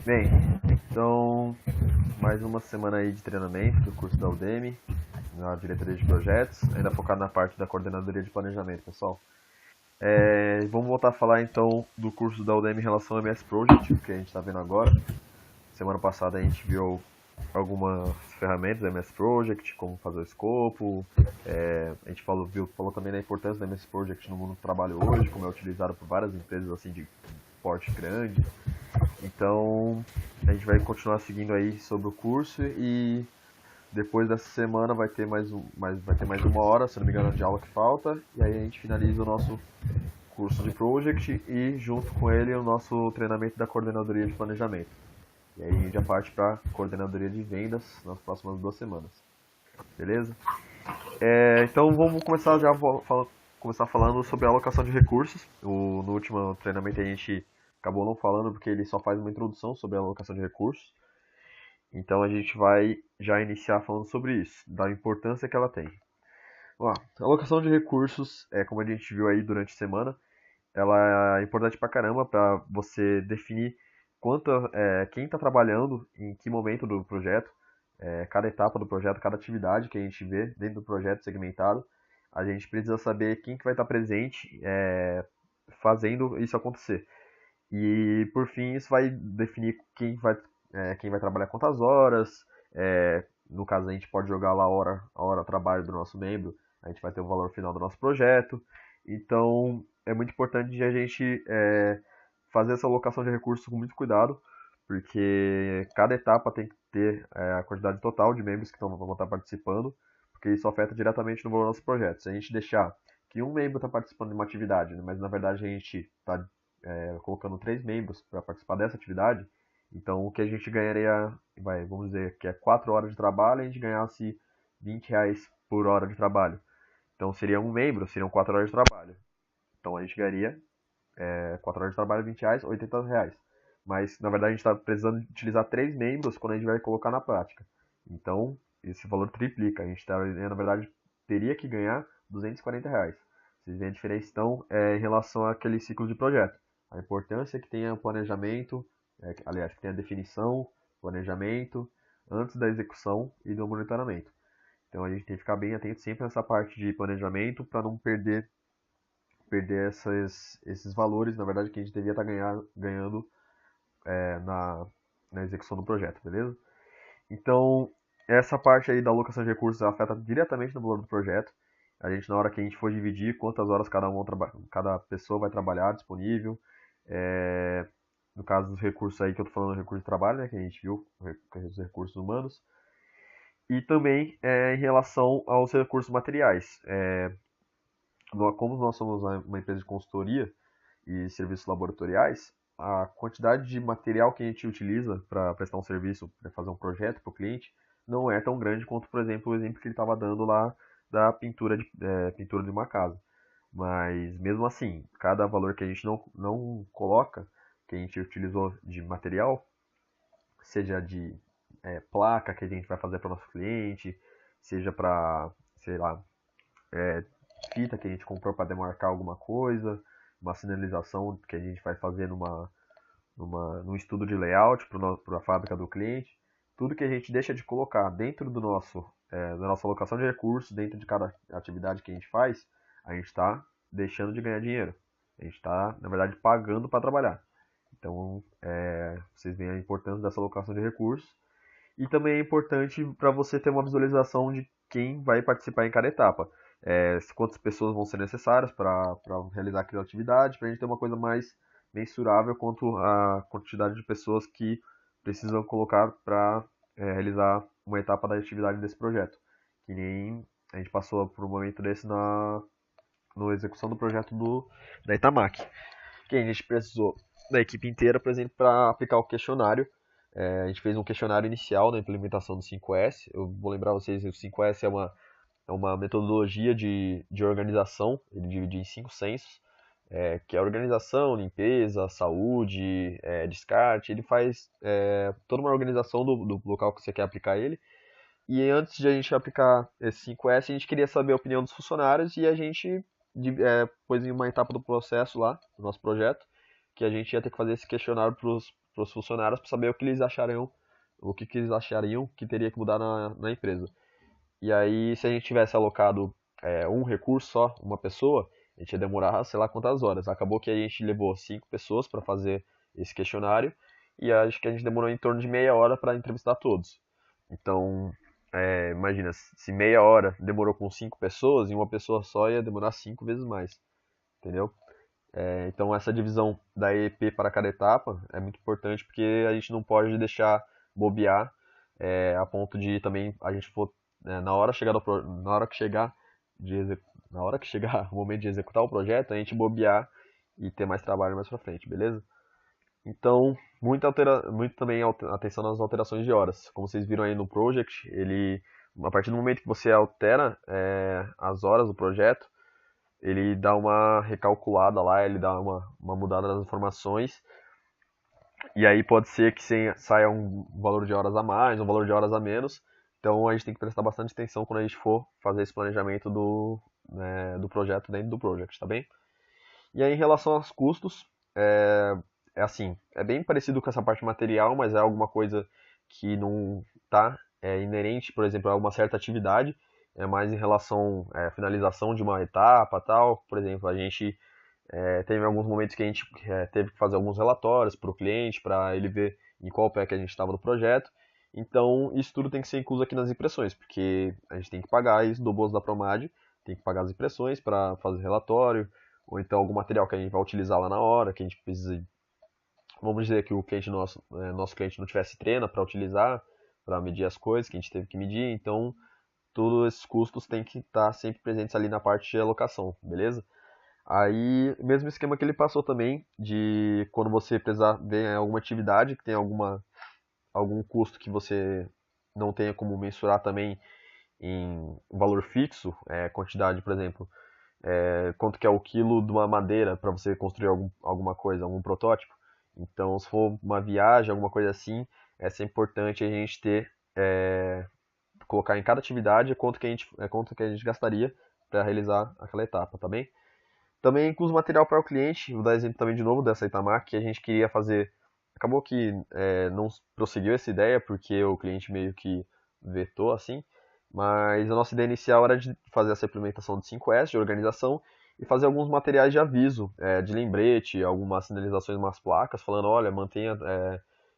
Bem, então, mais uma semana aí de treinamento do curso da Udemy, na diretoria de projetos, ainda focado na parte da coordenadoria de planejamento, pessoal. Vamos voltar a falar então do curso da Udemy em relação ao MS Project, que a gente está vendo agora. Semana passada a gente viu algumas ferramentas do MS Project, como fazer o escopo. A gente falou também da importância do MS Project no mundo do trabalho hoje, como é utilizado por várias empresas assim de porte grande. Então, a gente vai continuar seguindo aí sobre o curso e depois dessa semana vai ter mais uma hora, se não me engano, de aula que falta, e aí a gente finaliza o nosso curso de Project e junto com ele o nosso treinamento da coordenadoria de planejamento. E aí a gente já parte para a coordenadoria de vendas nas próximas 2 semanas. Beleza? Então vamos começar começar falando sobre a alocação de recursos. No último treinamento a gente acabou não falando porque ele só faz uma introdução sobre a alocação de recursos. Então a gente vai já iniciar falando sobre isso, da importância que ela tem. Vamos lá. A alocação de recursos, como a gente viu aí durante a semana, ela é importante pra caramba para você definir quem está trabalhando em que momento do projeto, cada etapa do projeto, cada atividade que a gente vê dentro do projeto segmentado. A gente precisa saber quem que vai estar presente fazendo isso acontecer. E por fim, isso vai definir quem vai trabalhar quantas horas. No caso, a gente pode jogar lá a hora trabalho do nosso membro, a gente vai ter o valor final do nosso projeto. Então, é muito importante a gente fazer essa alocação de recursos com muito cuidado, porque cada etapa tem que ter a quantidade total de membros que vão estar participando, porque isso afeta diretamente no valor do nosso projeto. Se a gente deixar que um membro está participando de uma atividade, né, mas na verdade a gente está colocando 3 membros para participar dessa atividade, então o que a gente ganharia, vamos dizer que é 4 horas de trabalho, a gente ganhasse R$ 20 por hora de trabalho. Então seria um membro, seriam 4 horas de trabalho. Então a gente ganharia 4 horas de trabalho, R$ 20, R$ 80. Mas na verdade a gente está precisando utilizar 3 membros quando a gente vai colocar na prática. Então esse valor triplica. A gente na verdade teria que ganhar R$ 240. Vocês veem a diferença então em relação àquele ciclo de projeto. A importância que tenha o planejamento, aliás, que tenha a definição, planejamento, antes da execução e do monitoramento. Então a gente tem que ficar bem atento sempre nessa parte de planejamento para não perder esses valores, na verdade, que a gente devia estar ganhando na execução do projeto, beleza? Então, essa parte aí da alocação de recursos afeta diretamente no valor do projeto. A gente, na hora que a gente for dividir quantas horas cada pessoa vai trabalhar disponível, no caso dos recursos aí que eu estou falando, recurso de trabalho, né, que a gente viu, os recursos humanos, e também em relação aos recursos materiais. Como nós somos uma empresa de consultoria e serviços laboratoriais, a quantidade de material que a gente utiliza para prestar um serviço, para fazer um projeto para o cliente, não é tão grande quanto, por exemplo, o exemplo que ele estava dando lá da pintura de uma casa. Mas mesmo assim, cada valor que a gente não coloca, que a gente utilizou de material, seja de placa que a gente vai fazer para o nosso cliente, seja para, sei lá, fita que a gente comprou para demarcar alguma coisa, uma sinalização que a gente vai fazer num estudo de layout para a fábrica do cliente. Tudo que a gente deixa de colocar dentro da nossa alocação de recursos, dentro de cada atividade que a gente faz, a gente está deixando de ganhar dinheiro. A gente está, na verdade, pagando para trabalhar. Então, vocês veem a importância dessa alocação de recursos. E também é importante para você ter uma visualização de quem vai participar em cada etapa. Quantas pessoas vão ser necessárias para realizar aquela atividade, para a gente ter uma coisa mais mensurável quanto à quantidade de pessoas que precisam colocar para realizar uma etapa da atividade desse projeto. Que nem a gente passou por um momento desse na execução do projeto da Itamac. Que a gente precisou da equipe inteira, por exemplo, para aplicar o questionário. A gente fez um questionário inicial na implementação do 5S. Eu vou lembrar vocês que o 5S é uma metodologia de organização. Ele divide em 5 censos, que é organização, limpeza, saúde, descarte. Ele faz toda uma organização do local que você quer aplicar ele. E antes de a gente aplicar esse 5S, a gente queria saber a opinião dos funcionários e a gente pôs em uma etapa do processo lá, do nosso projeto, que a gente ia ter que fazer esse questionário para para os funcionários para saber o que eles achariam, que eles achariam que teria que mudar na empresa. E aí, se a gente tivesse alocado um recurso só, uma pessoa, a gente ia demorar sei lá quantas horas. Acabou que a gente levou 5 pessoas para fazer esse questionário e acho que a gente demorou em torno de meia hora para entrevistar todos. Então, imagina, se meia hora demorou com 5 pessoas, e uma pessoa só ia demorar 5 vezes mais, entendeu? Então, essa divisão da EEP para cada etapa é muito importante porque a gente não pode deixar bobear a ponto de também a gente for na hora chegar na hora que chegar na hora que chegar o momento de executar o projeto, a gente bobear e ter mais trabalho mais pra frente, beleza? Então, muito também atenção nas alterações de horas. Como vocês viram aí no project, a partir do momento que você altera as horas do projeto, ele dá uma recalculada lá, ele dá uma mudada nas informações, e aí pode ser que saia um valor de horas a mais, um valor de horas a menos. Então a gente tem que prestar bastante atenção quando a gente for fazer esse planejamento do projeto dentro do project, tá bem? E aí em relação aos custos, é assim, é bem parecido com essa parte material, mas é alguma coisa que não está inerente, por exemplo, a uma certa atividade, é mais em relação à finalização de uma etapa, tal. Por exemplo, a gente teve alguns momentos que a gente teve que fazer alguns relatórios para o cliente, para ele ver em qual pé que a gente estava no projeto. Então, isso tudo tem que ser incluso aqui nas impressões, porque a gente tem que pagar isso do bolso da Promad, tem que pagar as impressões para fazer relatório, ou então algum material que a gente vai utilizar lá na hora, que a gente precisa. Vamos dizer que o cliente nosso cliente não tivesse treino para utilizar, para medir as coisas que a gente teve que medir, então todos esses custos têm que estar sempre presentes ali na parte de alocação, beleza? Aí, mesmo esquema que ele passou também, de quando você precisar ver alguma atividade que tem algum custo que você não tenha como mensurar também em um valor fixo, quantidade, por exemplo, quanto que é o quilo de uma madeira para você construir alguma coisa, algum protótipo. Então, se for uma viagem, alguma coisa assim, é sempre importante a gente colocar em cada atividade quanto que a gente gastaria para realizar aquela etapa, tá bem? Também incluso material para o cliente, vou dar exemplo também de novo dessa Itamar, que a gente queria fazer. Acabou que não prosseguiu essa ideia, porque o cliente meio que vetou assim, mas a nossa ideia inicial era de fazer essa implementação de 5S, de organização, e fazer alguns materiais de aviso, de lembrete, algumas sinalizações, umas placas, falando, olha,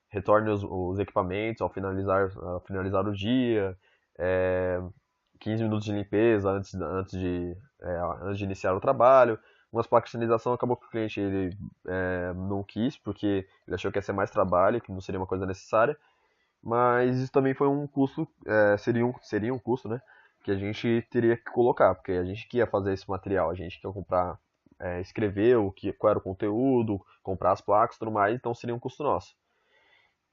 retorne os equipamentos ao finalizar o dia, é, 15 minutos de limpeza antes de iniciar o trabalho. Umas placas de sinalização acabou que o cliente não quis, porque ele achou que ia ser mais trabalho, que não seria uma coisa necessária. Mas isso também foi um custo, seria um custo, né? Que a gente teria que colocar, porque a gente que ia fazer esse material, a gente que ia comprar, escrever qual era o conteúdo, comprar as placas e tudo mais, então seria um custo nosso.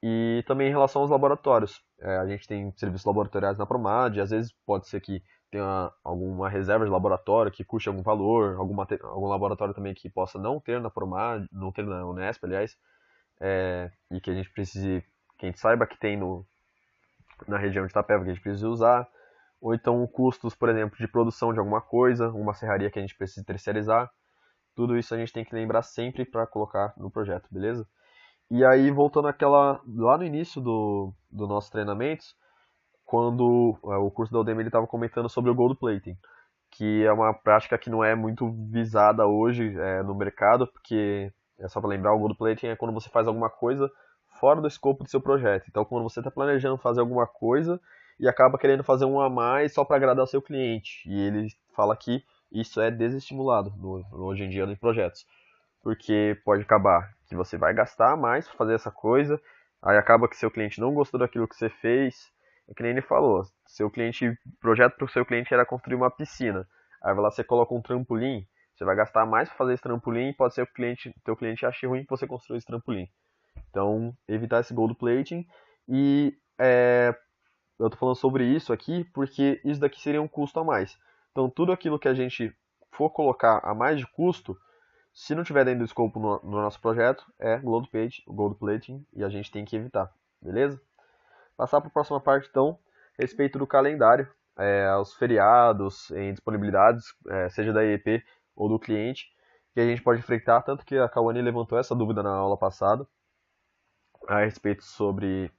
E também em relação aos laboratórios. A gente tem serviços laboratoriais na Promad, e às vezes pode ser que tenha alguma reserva de laboratório que custe algum valor, algum laboratório também que possa não ter na Promad, não ter na Unesp, aliás, e que a gente precise, que a gente saiba que tem na região de Itapeva que a gente precisa usar, ou então custos, por exemplo, de produção de alguma coisa, uma serraria que a gente precisa terceirizar. Tudo isso a gente tem que lembrar sempre para colocar no projeto, beleza? E aí, voltando lá no início do nosso treinamentos, quando o curso da Udemy estava comentando sobre o gold plating, que é uma prática que não é muito visada hoje no mercado, porque, só para lembrar, o gold plating é quando você faz alguma coisa fora do escopo do seu projeto. Então, quando você está planejando fazer alguma coisa e acaba querendo fazer um a mais só para agradar o seu cliente. E ele fala que isso é desestimulado hoje em dia em projetos, porque pode acabar que você vai gastar mais para fazer essa coisa, aí acaba que seu cliente não gostou daquilo que você fez, é que nem ele falou, o projeto para o seu cliente era construir uma piscina, aí lá você coloca um trampolim, você vai gastar mais para fazer esse trampolim e pode ser que teu cliente ache ruim que você construiu esse trampolim. Então, evitar esse gold plating e eu tô falando sobre isso aqui porque isso daqui seria um custo a mais. Então, tudo aquilo que a gente for colocar a mais de custo, se não tiver dentro do escopo no nosso projeto, é gold plating, e a gente tem que evitar, beleza? Passar para a próxima parte, então, respeito do calendário, os feriados, em disponibilidades, seja da EEP ou do cliente, que a gente pode enfrentar, tanto que a Kawane levantou essa dúvida na aula passada. a respeito sobre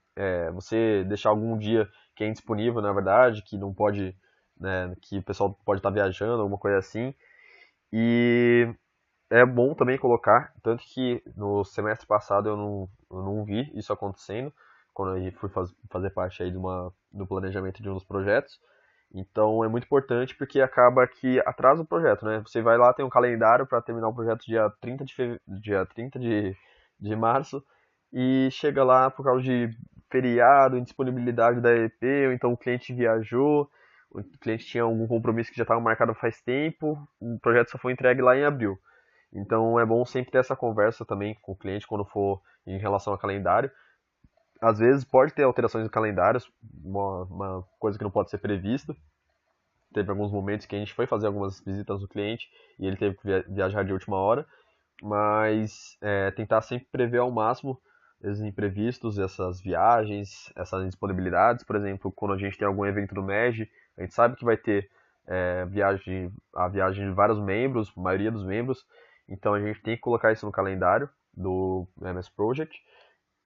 você deixar algum dia que é indisponível, na verdade, que não pode, né, que o pessoal pode estar viajando, alguma coisa assim. E é bom também colocar, tanto que no semestre passado eu não vi isso acontecendo, quando eu fui fazer parte aí do planejamento de um dos projetos. Então é muito importante porque acaba que atrasa o projeto, né? Você vai lá, tem um calendário para terminar o projeto dia 30 de março e chega lá por causa de feriado, indisponibilidade da EP, ou então o cliente viajou, o cliente tinha algum compromisso que já estava marcado faz tempo, o projeto só foi entregue lá em abril. Então é bom sempre ter essa conversa também com o cliente quando for em relação ao calendário. Às vezes pode ter alterações no calendário, uma coisa que não pode ser prevista. Teve alguns momentos que a gente foi fazer algumas visitas do cliente e ele teve que viajar de última hora, mas tentar sempre prever ao máximo esses imprevistos, essas viagens, essas disponibilidades. Por exemplo, quando a gente tem algum evento do MEG, a gente sabe que vai ter a viagem de vários membros, a maioria dos membros, então a gente tem que colocar isso no calendário do MS Project.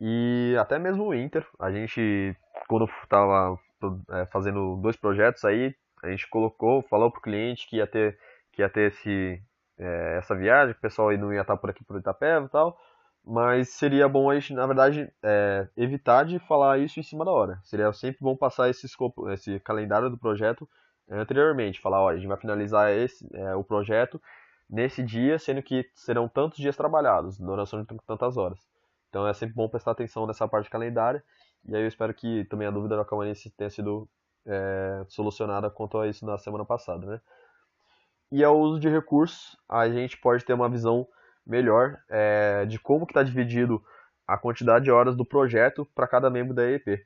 E até mesmo o Inter, a gente, quando estava fazendo dois projetos aí, a gente falou pro cliente que ia ter essa viagem, que o pessoal aí não ia estar por aqui por Itapeva e tal, mas seria bom a gente, na verdade, evitar de falar isso em cima da hora. Seria sempre bom passar esse calendário do projeto anteriormente, falar, ó, a gente vai finalizar o projeto nesse dia, sendo que serão tantos dias trabalhados, duração de tantas horas. Então é sempre bom prestar atenção nessa parte calendária. E aí eu espero que também a dúvida da Calmanice tenha sido solucionada quanto a isso na semana passada, né? E ao uso de recursos, a gente pode ter uma visão melhor de como que está dividido a quantidade de horas do projeto para cada membro da EEP.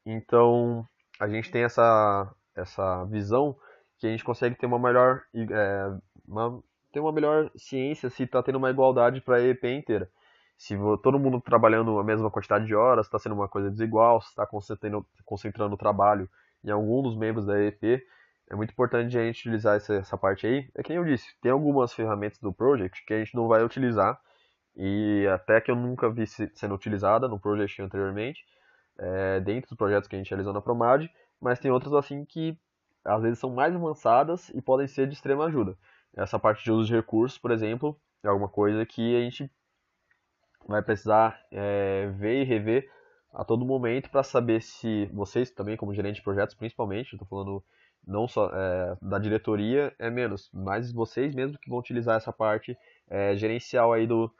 Então, a gente tem essa visão que a gente consegue ter ter uma melhor ciência se está tendo uma igualdade para a EEP inteira. Se todo mundo trabalhando a mesma quantidade de horas, está sendo uma coisa desigual, se está concentrando o trabalho em algum dos membros da EEP, é muito importante a gente utilizar essa parte aí. É que nem eu disse, tem algumas ferramentas do Project que a gente não vai utilizar, e até que eu nunca vi sendo utilizada no Project anteriormente, dentro dos projetos que a gente realizou na Promad, mas tem outras assim que às vezes são mais avançadas e podem ser de extrema ajuda. Essa parte de uso de recursos, por exemplo, é alguma coisa que a gente vai precisar ver e rever a todo momento para saber se vocês também, como gerente de projetos, principalmente, estou falando não só da diretoria, é menos, mas vocês mesmos que vão utilizar essa parte gerencial aí do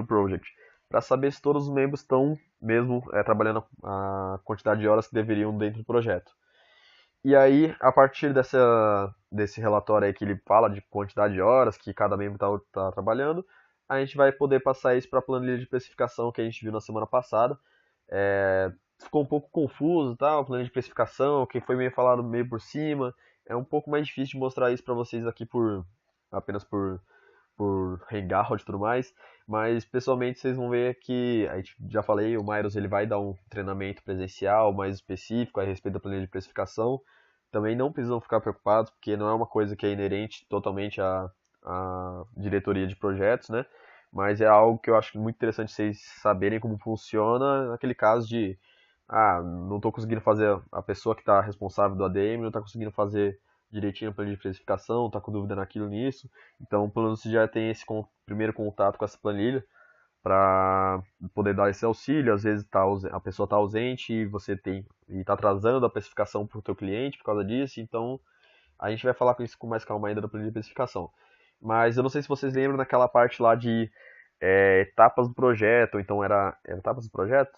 project, para saber se todos os membros estão mesmo trabalhando a quantidade de horas que deveriam dentro do projeto. E aí, a partir desse relatório aí que ele fala de quantidade de horas que cada membro está trabalhando, a gente vai poder passar isso para a planilha de precificação que a gente viu na semana passada. Ficou um pouco confuso, tá? A planilha de precificação, que foi meio falado meio por cima. É um pouco mais difícil de mostrar isso para vocês aqui apenas por Hangout e tudo mais, mas pessoalmente vocês vão ver que, a gente já falei, o Myros ele vai dar um treinamento presencial mais específico a respeito da planilha de precificação. Também não precisam ficar preocupados, porque não é uma coisa que é inerente totalmente à diretoria de projetos, né? Mas é algo que eu acho muito interessante vocês saberem como funciona naquele caso de não estou conseguindo fazer, a pessoa que está responsável do ADM não está conseguindo fazer direitinho a planilha de precificação, está com dúvida naquilo nisso. Então, pelo menos você já tem esse primeiro contato com essa planilha para poder dar esse auxílio. Às vezes a pessoa está ausente e você está atrasando a precificação para o teu cliente por causa disso. Então, a gente vai falar com isso com mais calma ainda da planilha de precificação. Mas eu não sei se vocês lembram daquela parte lá de etapas do projeto. Então, era etapas do projeto?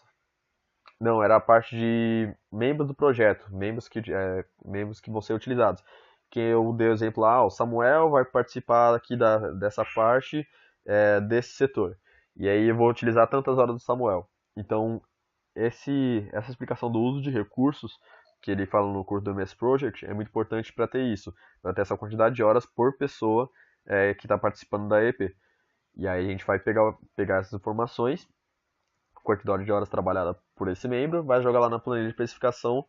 Não, era a parte de membros do projeto, membros que vão ser utilizados. Que eu dei o exemplo lá, o Samuel vai participar aqui dessa parte desse setor. E aí eu vou utilizar tantas horas do Samuel. Então, essa explicação do uso de recursos que ele fala no curso do MS Project é muito importante para ter isso, para ter essa quantidade de horas por pessoa que está participando da EP. E aí a gente vai pegar essas informações, quantidade de horas trabalhada por esse membro, vai jogar lá na planilha de precificação,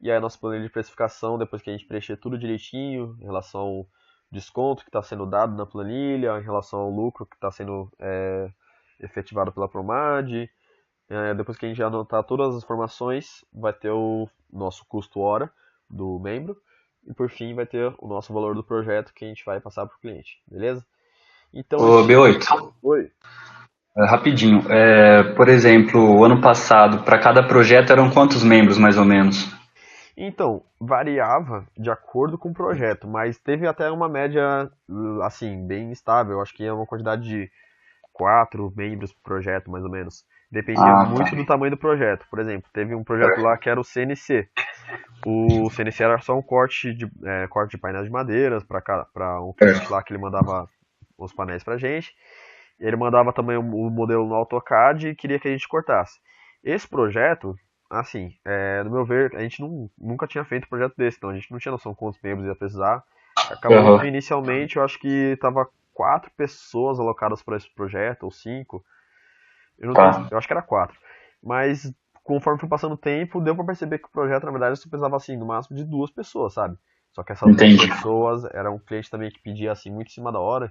e aí a nossa planilha de precificação, depois que a gente preencher tudo direitinho, em relação ao desconto que está sendo dado na planilha, em relação ao lucro que está sendo efetivado pela Promad, Depois que a gente anotar todas as informações, vai ter o nosso custo hora do membro. E por fim vai ter o nosso valor do projeto que a gente vai passar para o cliente, beleza? Então Ô, B8, Oi. rapidinho. Por exemplo, o ano passado, para cada projeto eram quantos membros, mais ou menos? Então, variava de acordo com o projeto, mas teve até uma média, assim, bem estável. Acho que é uma quantidade de 4 membros por projeto, mais ou menos. Dependia Ah, tá. muito do tamanho do projeto. Por exemplo, teve um projeto lá que era o CNC. O CNC era só um corte de painéis de madeiras para um cliente lá que ele mandava os painéis pra gente. Ele mandava também o modelo no AutoCAD e queria que a gente cortasse. Esse projeto, assim, no meu ver, a gente nunca tinha feito um projeto desse, então a gente não tinha noção quantos membros ia precisar. Acabou que Aham, inicialmente eu acho que tava 4 pessoas alocadas para esse projeto, ou 5. Eu não tenho, tá. eu acho que era 4. Mas conforme foi passando o tempo, deu para perceber que o projeto, na verdade, só precisava assim, no máximo de 2 pessoas, sabe? Só que essas duas Entendi. pessoas era um cliente também que pedia assim muito em cima da hora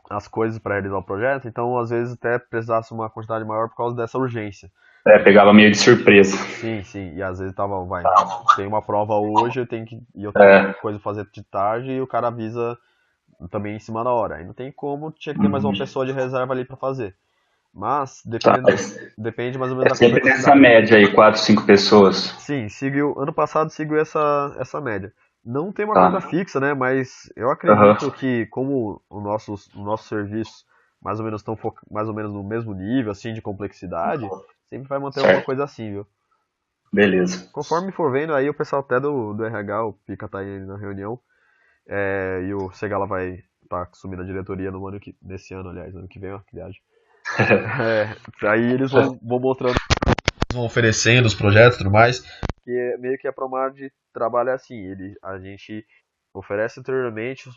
as coisas para realizar o projeto, então às vezes até precisasse uma quantidade maior por causa dessa urgência. Pegava meio de surpresa. Sim, sim, e às vezes tava, tem uma prova hoje, eu tenho É, coisa pra fazer de tarde e o cara avisa também em cima da hora. Aí não tem como, tinha que ter mais uma uhum, pessoa de reserva ali para fazer. Mas tá. depende mais ou menos É da sempre nessa complexidade. média aí, 4, 5 pessoas. Sim, ano passado seguiu essa média. Não tem uma coisa Tá. fixa, né? Mas eu Aham. acredito que como o nosso serviço mais ou menos estão mais ou menos no mesmo nível assim de complexidade, sempre vai manter alguma Certo. coisa assim, viu? Beleza. Conforme for vendo aí o pessoal até do RH, o Pica tá aí na reunião, e o Segala vai estar assumindo a diretoria nesse ano, aliás, ano que vem, ó, que viagem. Aí eles vão mostrando, vão oferecendo os projetos e tudo mais, que meio que a Promar de trabalho é assim, a gente oferece anteriormente,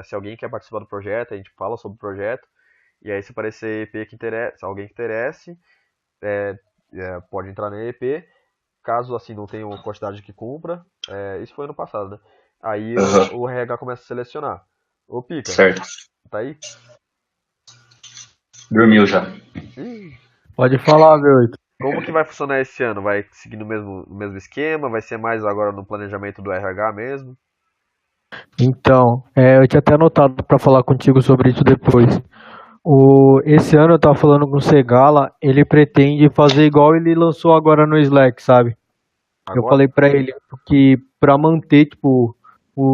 se alguém quer participar do projeto, a gente fala sobre o projeto, e aí se aparecer EP que interessa, se alguém que interesse, pode entrar na EP, caso assim não tenha uma quantidade que cumpra, isso foi ano passado, né? Aí Aham. o RH começa a selecionar. Ô Pica, Certo. tá aí? Dormiu já. Ih, Pode falar, V8. como que vai funcionar esse ano? Vai seguir no mesmo esquema? Vai ser mais agora no planejamento do RH mesmo? Então, eu tinha até anotado para falar contigo sobre isso depois. Esse ano eu tava falando com o Segala, ele pretende fazer igual ele lançou agora no Slack, sabe? Eu Agora? falei para ele que para manter, tipo,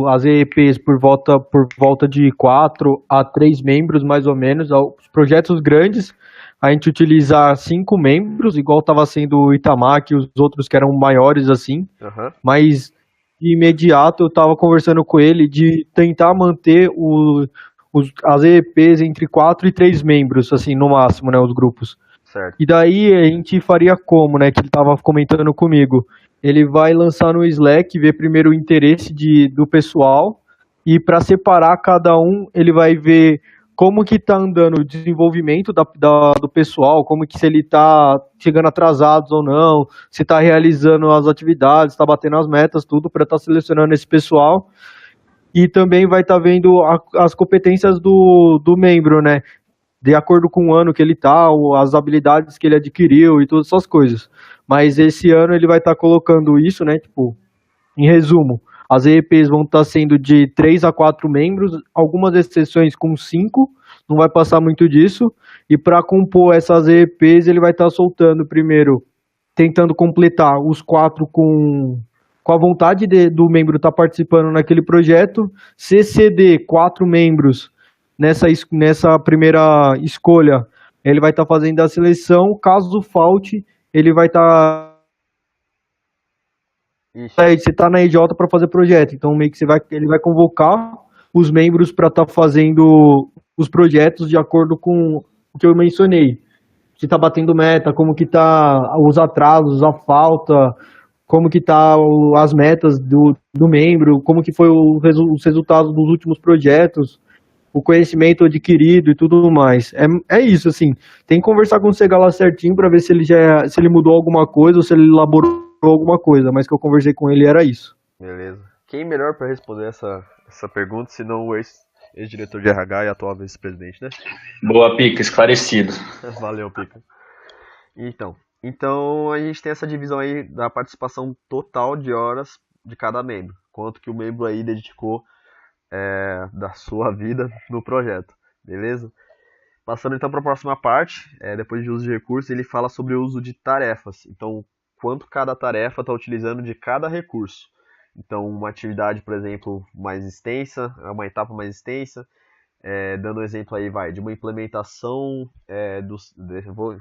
as EEPs por volta de 4 a 3 membros, mais ou menos, os projetos grandes, a gente utilizar 5 membros, igual estava sendo o Itamar, e os outros que eram maiores assim. Aham. Mas de imediato eu estava conversando com ele de tentar manter as EPs entre 4 e 3 membros, assim, no máximo, né, os grupos. Certo. E daí a gente faria como, né, que ele estava comentando comigo. Ele vai lançar no Slack, ver primeiro o interesse do pessoal, e para separar cada um, ele vai ver como que tá andando o desenvolvimento do pessoal, como que se ele tá chegando atrasados ou não, se tá realizando as atividades, tá batendo as metas, tudo para estar selecionando esse pessoal. E também vai estar vendo as competências do membro, né? De acordo com o ano que ele tá, as habilidades que ele adquiriu e todas essas coisas. Mas esse ano ele vai estar colocando isso, né? Tipo, em resumo, as EEPs vão estar sendo de 3 a 4 membros, algumas exceções com 5, não vai passar muito disso. E para compor essas EEPs, ele vai estar soltando primeiro, tentando completar os 4 com a vontade do membro estar participando naquele projeto. CCD, 4 membros nessa primeira escolha, ele vai estar fazendo a seleção. Caso falte, ele vai estar Ixi. você está na EJ para fazer projeto, então meio que ele vai convocar os membros para estar fazendo os projetos de acordo com o que eu mencionei. Se está batendo meta, como que tá os atrasos, a falta, como que tá as metas do membro, como que foi os resultados dos últimos projetos, o conhecimento adquirido e tudo mais. É isso, assim. Tem que conversar com o Segala certinho para ver se ele mudou alguma coisa ou se ele elaborou alguma coisa, mas que eu conversei com ele era isso. Beleza. Quem melhor para responder essa pergunta se não o ex-diretor de RH e atual vice-presidente, né? Boa, Pica, esclarecido. Valeu, Pica. Então a gente tem essa divisão aí da participação total de horas de cada membro. Quanto que o membro aí dedicou da sua vida no projeto, beleza? Passando então para a próxima parte, depois de uso de recursos, ele fala sobre o uso de tarefas. Então, quanto cada tarefa está utilizando de cada recurso. Então, uma atividade, por exemplo, mais extensa, uma etapa mais extensa, dando um exemplo aí, de uma implementação vou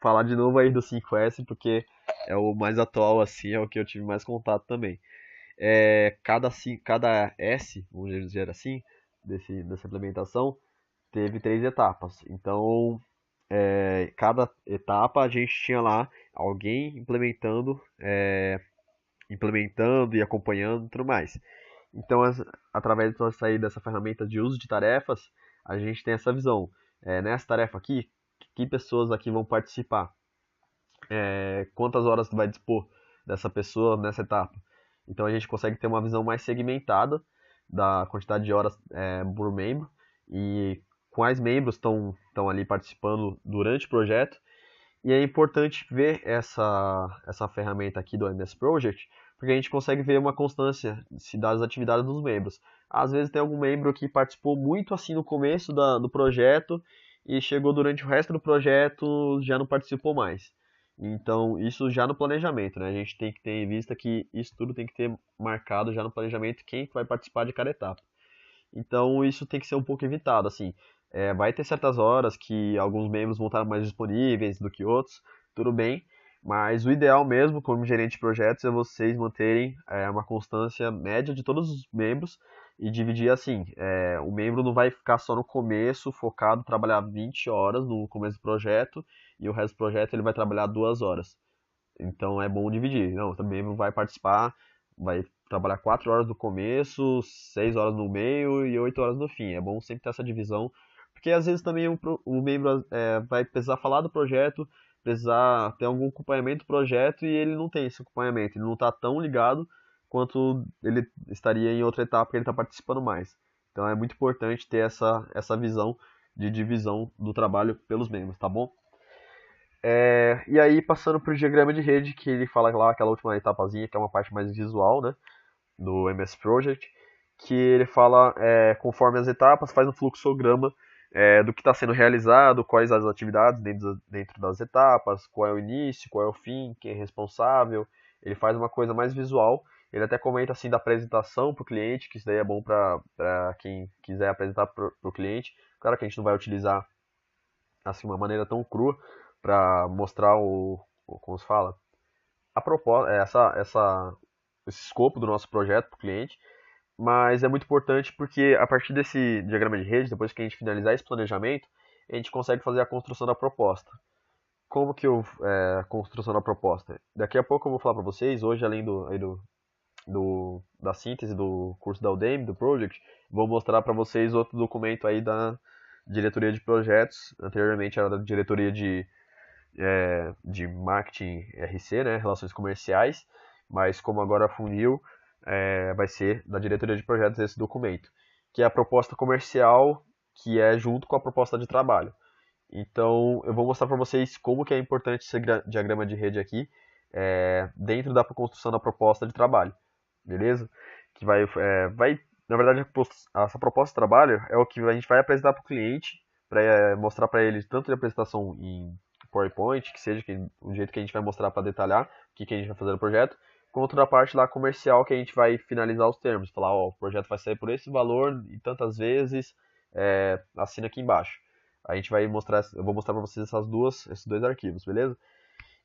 falar de novo aí do 5S, porque é o mais atual, assim, é o que eu tive mais contato também. Cada S, vamos dizer assim, dessa implementação, teve 3 etapas. Então, cada etapa a gente tinha lá alguém implementando e acompanhando e tudo mais. Então, através dessa ferramenta de uso de tarefas, a gente tem essa visão. Nessa tarefa aqui, que pessoas aqui vão participar? Quantas horas vai dispor dessa pessoa nessa etapa? Então, a gente consegue ter uma visão mais segmentada da quantidade de horas por membro e quais membros estão ali participando durante o projeto. E é importante ver essa ferramenta aqui do MS Project, porque a gente consegue ver uma constância das atividades dos membros. Às vezes tem algum membro que participou muito assim no começo do projeto e chegou durante o resto do projeto já não participou mais. Então, isso já no planejamento, né? A gente tem que ter em vista que isso tudo tem que ter marcado já no planejamento quem vai participar de cada etapa. Então isso tem que ser um pouco evitado, assim. Vai ter certas horas que alguns membros vão estar mais disponíveis do que outros, tudo bem, mas o ideal mesmo, como gerente de projetos, é vocês manterem uma constância média de todos os membros e dividir assim. O membro não vai ficar só no começo, focado, trabalhar 20 horas no começo do projeto e o resto do projeto ele vai trabalhar 2 horas. Então é bom dividir. Não, o membro vai participar, vai trabalhar 4 horas no começo, 6 horas no meio e 8 horas no fim. É bom sempre ter essa divisão, porque às vezes também o membro vai precisar falar do projeto, precisar ter algum acompanhamento do projeto e ele não tem esse acompanhamento, ele não está tão ligado quanto ele estaria em outra etapa que ele está participando mais. Então é muito importante ter essa visão de divisão do trabalho pelos membros, tá bom? E aí, passando para o diagrama de rede, que ele fala lá, aquela última etapazinha, que é uma parte mais visual, né, do MS Project, que ele fala, conforme as etapas, faz um fluxograma do que está sendo realizado, quais as atividades dentro das etapas, qual é o início, qual é o fim, quem é responsável. Ele faz uma coisa mais visual. Ele até comenta assim da apresentação para o cliente, que isso daí é bom para quem quiser apresentar para o cliente. Claro que a gente não vai utilizar assim uma maneira tão crua para mostrar como se fala, a proposta, esse escopo do nosso projeto para o cliente, mas é muito importante porque a partir desse diagrama de rede, depois que a gente finalizar esse planejamento, a gente consegue fazer a construção da proposta. Como que a construção da proposta? Daqui a pouco eu vou falar para vocês, hoje além da síntese do curso da Udemy, do Project, vou mostrar para vocês outro documento aí da diretoria de projetos, anteriormente era da diretoria de marketing RC, né, relações comerciais, mas como agora funiu, vai ser da diretoria de projetos esse documento, que é a proposta comercial, que é junto com a proposta de trabalho. Então, eu vou mostrar para vocês como que é importante esse diagrama de rede aqui, dentro da construção da proposta de trabalho, beleza? Que na verdade, essa proposta de trabalho é o que a gente vai apresentar para o cliente, para mostrar para ele tanto de apresentação em PowerPoint, que seja o jeito que a gente vai mostrar para detalhar o que a gente vai fazer no projeto, quanto da parte lá comercial que a gente vai finalizar os termos, falar, ó, o projeto vai sair por esse valor e tantas vezes, assina aqui embaixo. A gente vai mostrar, eu vou mostrar para vocês esses dois arquivos, beleza?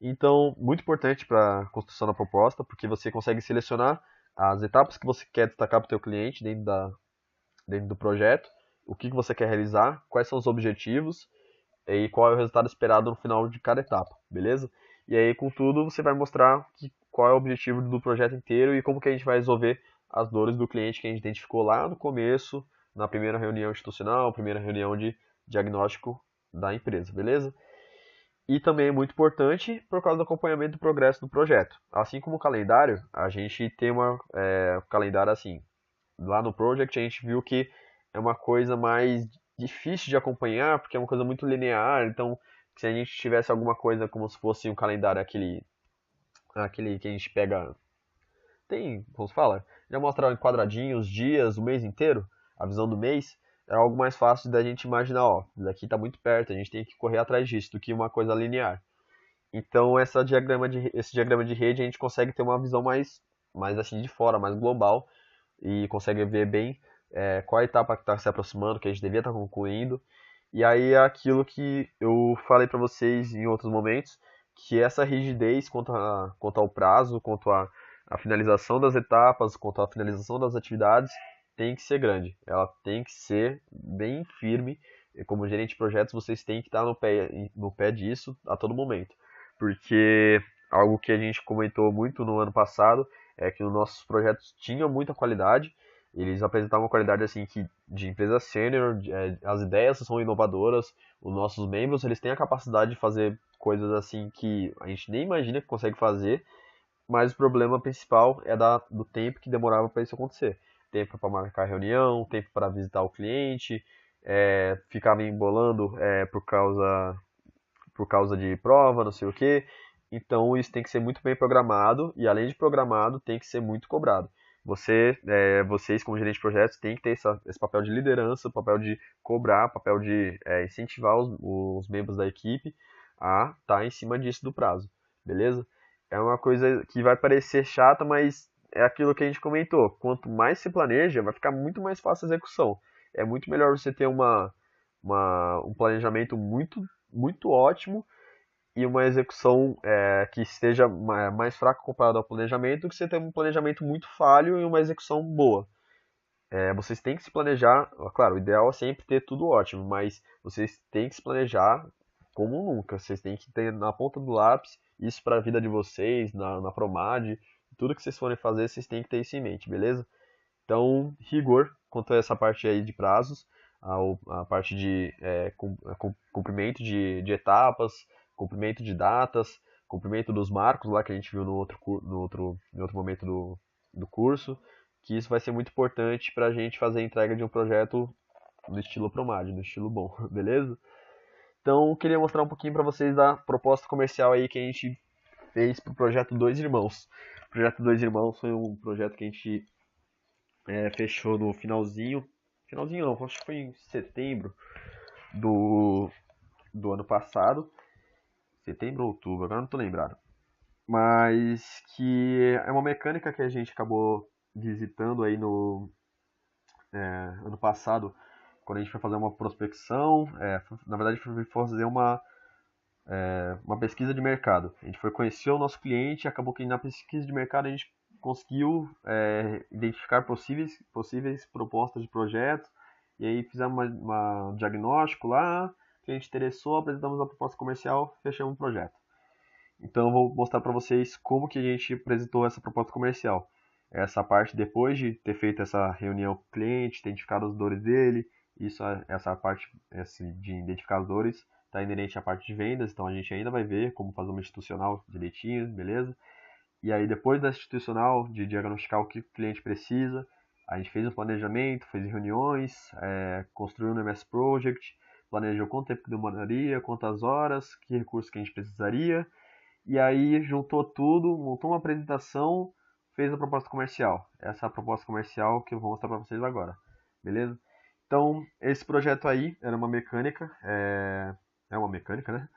Então, muito importante para a construção da proposta, porque você consegue selecionar as etapas que você quer destacar para o teu cliente dentro do projeto, o que você quer realizar, quais são os objetivos e qual é o resultado esperado no final de cada etapa, beleza? E aí, com tudo, você vai mostrar qual é o objetivo do projeto inteiro e como que a gente vai resolver as dores do cliente que a gente identificou lá no começo, na primeira reunião institucional, primeira reunião de diagnóstico da empresa, beleza? E também é muito importante por causa do acompanhamento do progresso do projeto. Assim como o calendário, a gente tem um calendário assim. Lá no Project a gente viu que é uma coisa mais difícil de acompanhar, porque é uma coisa muito linear, então que se a gente tivesse alguma coisa como se fosse um calendário, aquele que a gente pega, tem, como se fala, já mostra em quadradinhos, dias, o mês inteiro, a visão do mês, é algo mais fácil da gente imaginar, ó, daqui tá muito perto, a gente tem que correr atrás disso, do que uma coisa linear. Então, esse diagrama de rede a gente consegue ter uma visão mais assim de fora, mais global, e consegue ver bem qual a etapa que está se aproximando, que a gente devia estar concluindo. E aí é aquilo que eu falei para vocês em outros momentos, que essa rigidez quanto ao prazo, quanto à finalização das etapas, quanto à finalização das atividades, tem que ser grande. Ela tem que ser bem firme. E como gerente de projetos, vocês têm que estar no pé disso a todo momento. Porque algo que a gente comentou muito no ano passado é que os nossos projetos tinham muita qualidade, eles apresentavam uma qualidade assim que de empresa sênior, as ideias são inovadoras, os nossos membros eles têm a capacidade de fazer coisas assim que a gente nem imagina que consegue fazer, mas o problema principal é do tempo que demorava para isso acontecer. Tempo para marcar reunião, tempo para visitar o cliente, ficava embolando por causa de prova, não sei o quê. Então isso tem que ser muito bem programado e além de programado tem que ser muito cobrado. Vocês como gerente de projetos têm que ter esse papel de liderança, papel de cobrar, papel de incentivar os membros da equipe a estar em cima disso do prazo, beleza? É uma coisa que vai parecer chata, mas é aquilo que a gente comentou. Quanto mais se planeja, vai ficar muito mais fácil a execução. É muito melhor você ter um planejamento muito ótimo e uma execução que esteja mais fraca comparado ao planejamento do que você ter um planejamento muito falho e uma execução boa. Vocês têm que se planejar, claro, o ideal é sempre ter tudo ótimo, mas vocês têm que se planejar como nunca. Vocês têm que ter na ponta do lápis isso para a vida de vocês, na Promad, tudo que vocês forem fazer, vocês têm que ter isso em mente, beleza? Então, rigor quanto a essa parte aí de prazos, a parte de cumprimento de etapas, cumprimento de datas, cumprimento dos marcos lá que a gente viu em outro momento do curso, que isso vai ser muito importante para a gente fazer a entrega de um projeto no estilo Promad, no estilo bom, beleza? Então, eu queria mostrar um pouquinho para vocês da proposta comercial aí que a gente fez para o projeto Dois Irmãos. O projeto Dois Irmãos foi um projeto que a gente fechou no finalzinho não, acho que foi em setembro do, do ano passado, setembro ou outubro, agora não tô lembrado, mas que é uma mecânica que a gente acabou visitando aí no ano passado, quando a gente foi fazer uma prospecção, na verdade foi fazer uma pesquisa de mercado. A gente foi conhecer o nosso cliente e acabou que na pesquisa de mercado a gente conseguiu identificar possíveis propostas de projeto e aí fizemos um diagnóstico lá, que a gente interessou, apresentamos a proposta comercial, fechamos o projeto. Então eu vou mostrar para vocês como que a gente apresentou essa proposta comercial. Essa parte depois de ter feito essa reunião com o cliente, identificado as dores dele, essa parte de identificar as dores está inerente à parte de vendas, então a gente ainda vai ver como fazer uma institucional direitinho, beleza? E aí depois da institucional, de diagnosticar o que o cliente precisa, a gente fez um planejamento, fez reuniões, construiu um MS Project, planejou quanto tempo que demoraria, quantas horas, que recursos que a gente precisaria, e aí juntou tudo, montou uma apresentação, fez a proposta comercial. Essa é a proposta comercial que eu vou mostrar para vocês agora, beleza? Então, esse projeto aí era uma mecânica, é uma mecânica, né?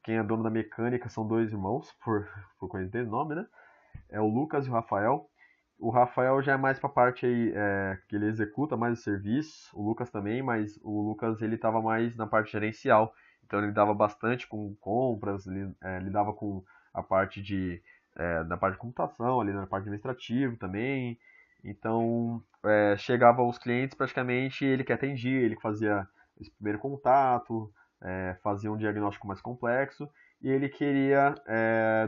Quem é dono da mecânica são dois irmãos, por coincidência, nome, né? É o Lucas e o Rafael. O Rafael já é mais para a parte aí, que ele executa mais o serviço, o Lucas também, mas o Lucas ele estava mais na parte gerencial, então ele lidava bastante com compras, lidava com a parte da parte de computação, ali na parte administrativa também, então chegava aos clientes praticamente ele que atendia, ele que fazia esse primeiro contato, fazia um diagnóstico mais complexo, e ele queria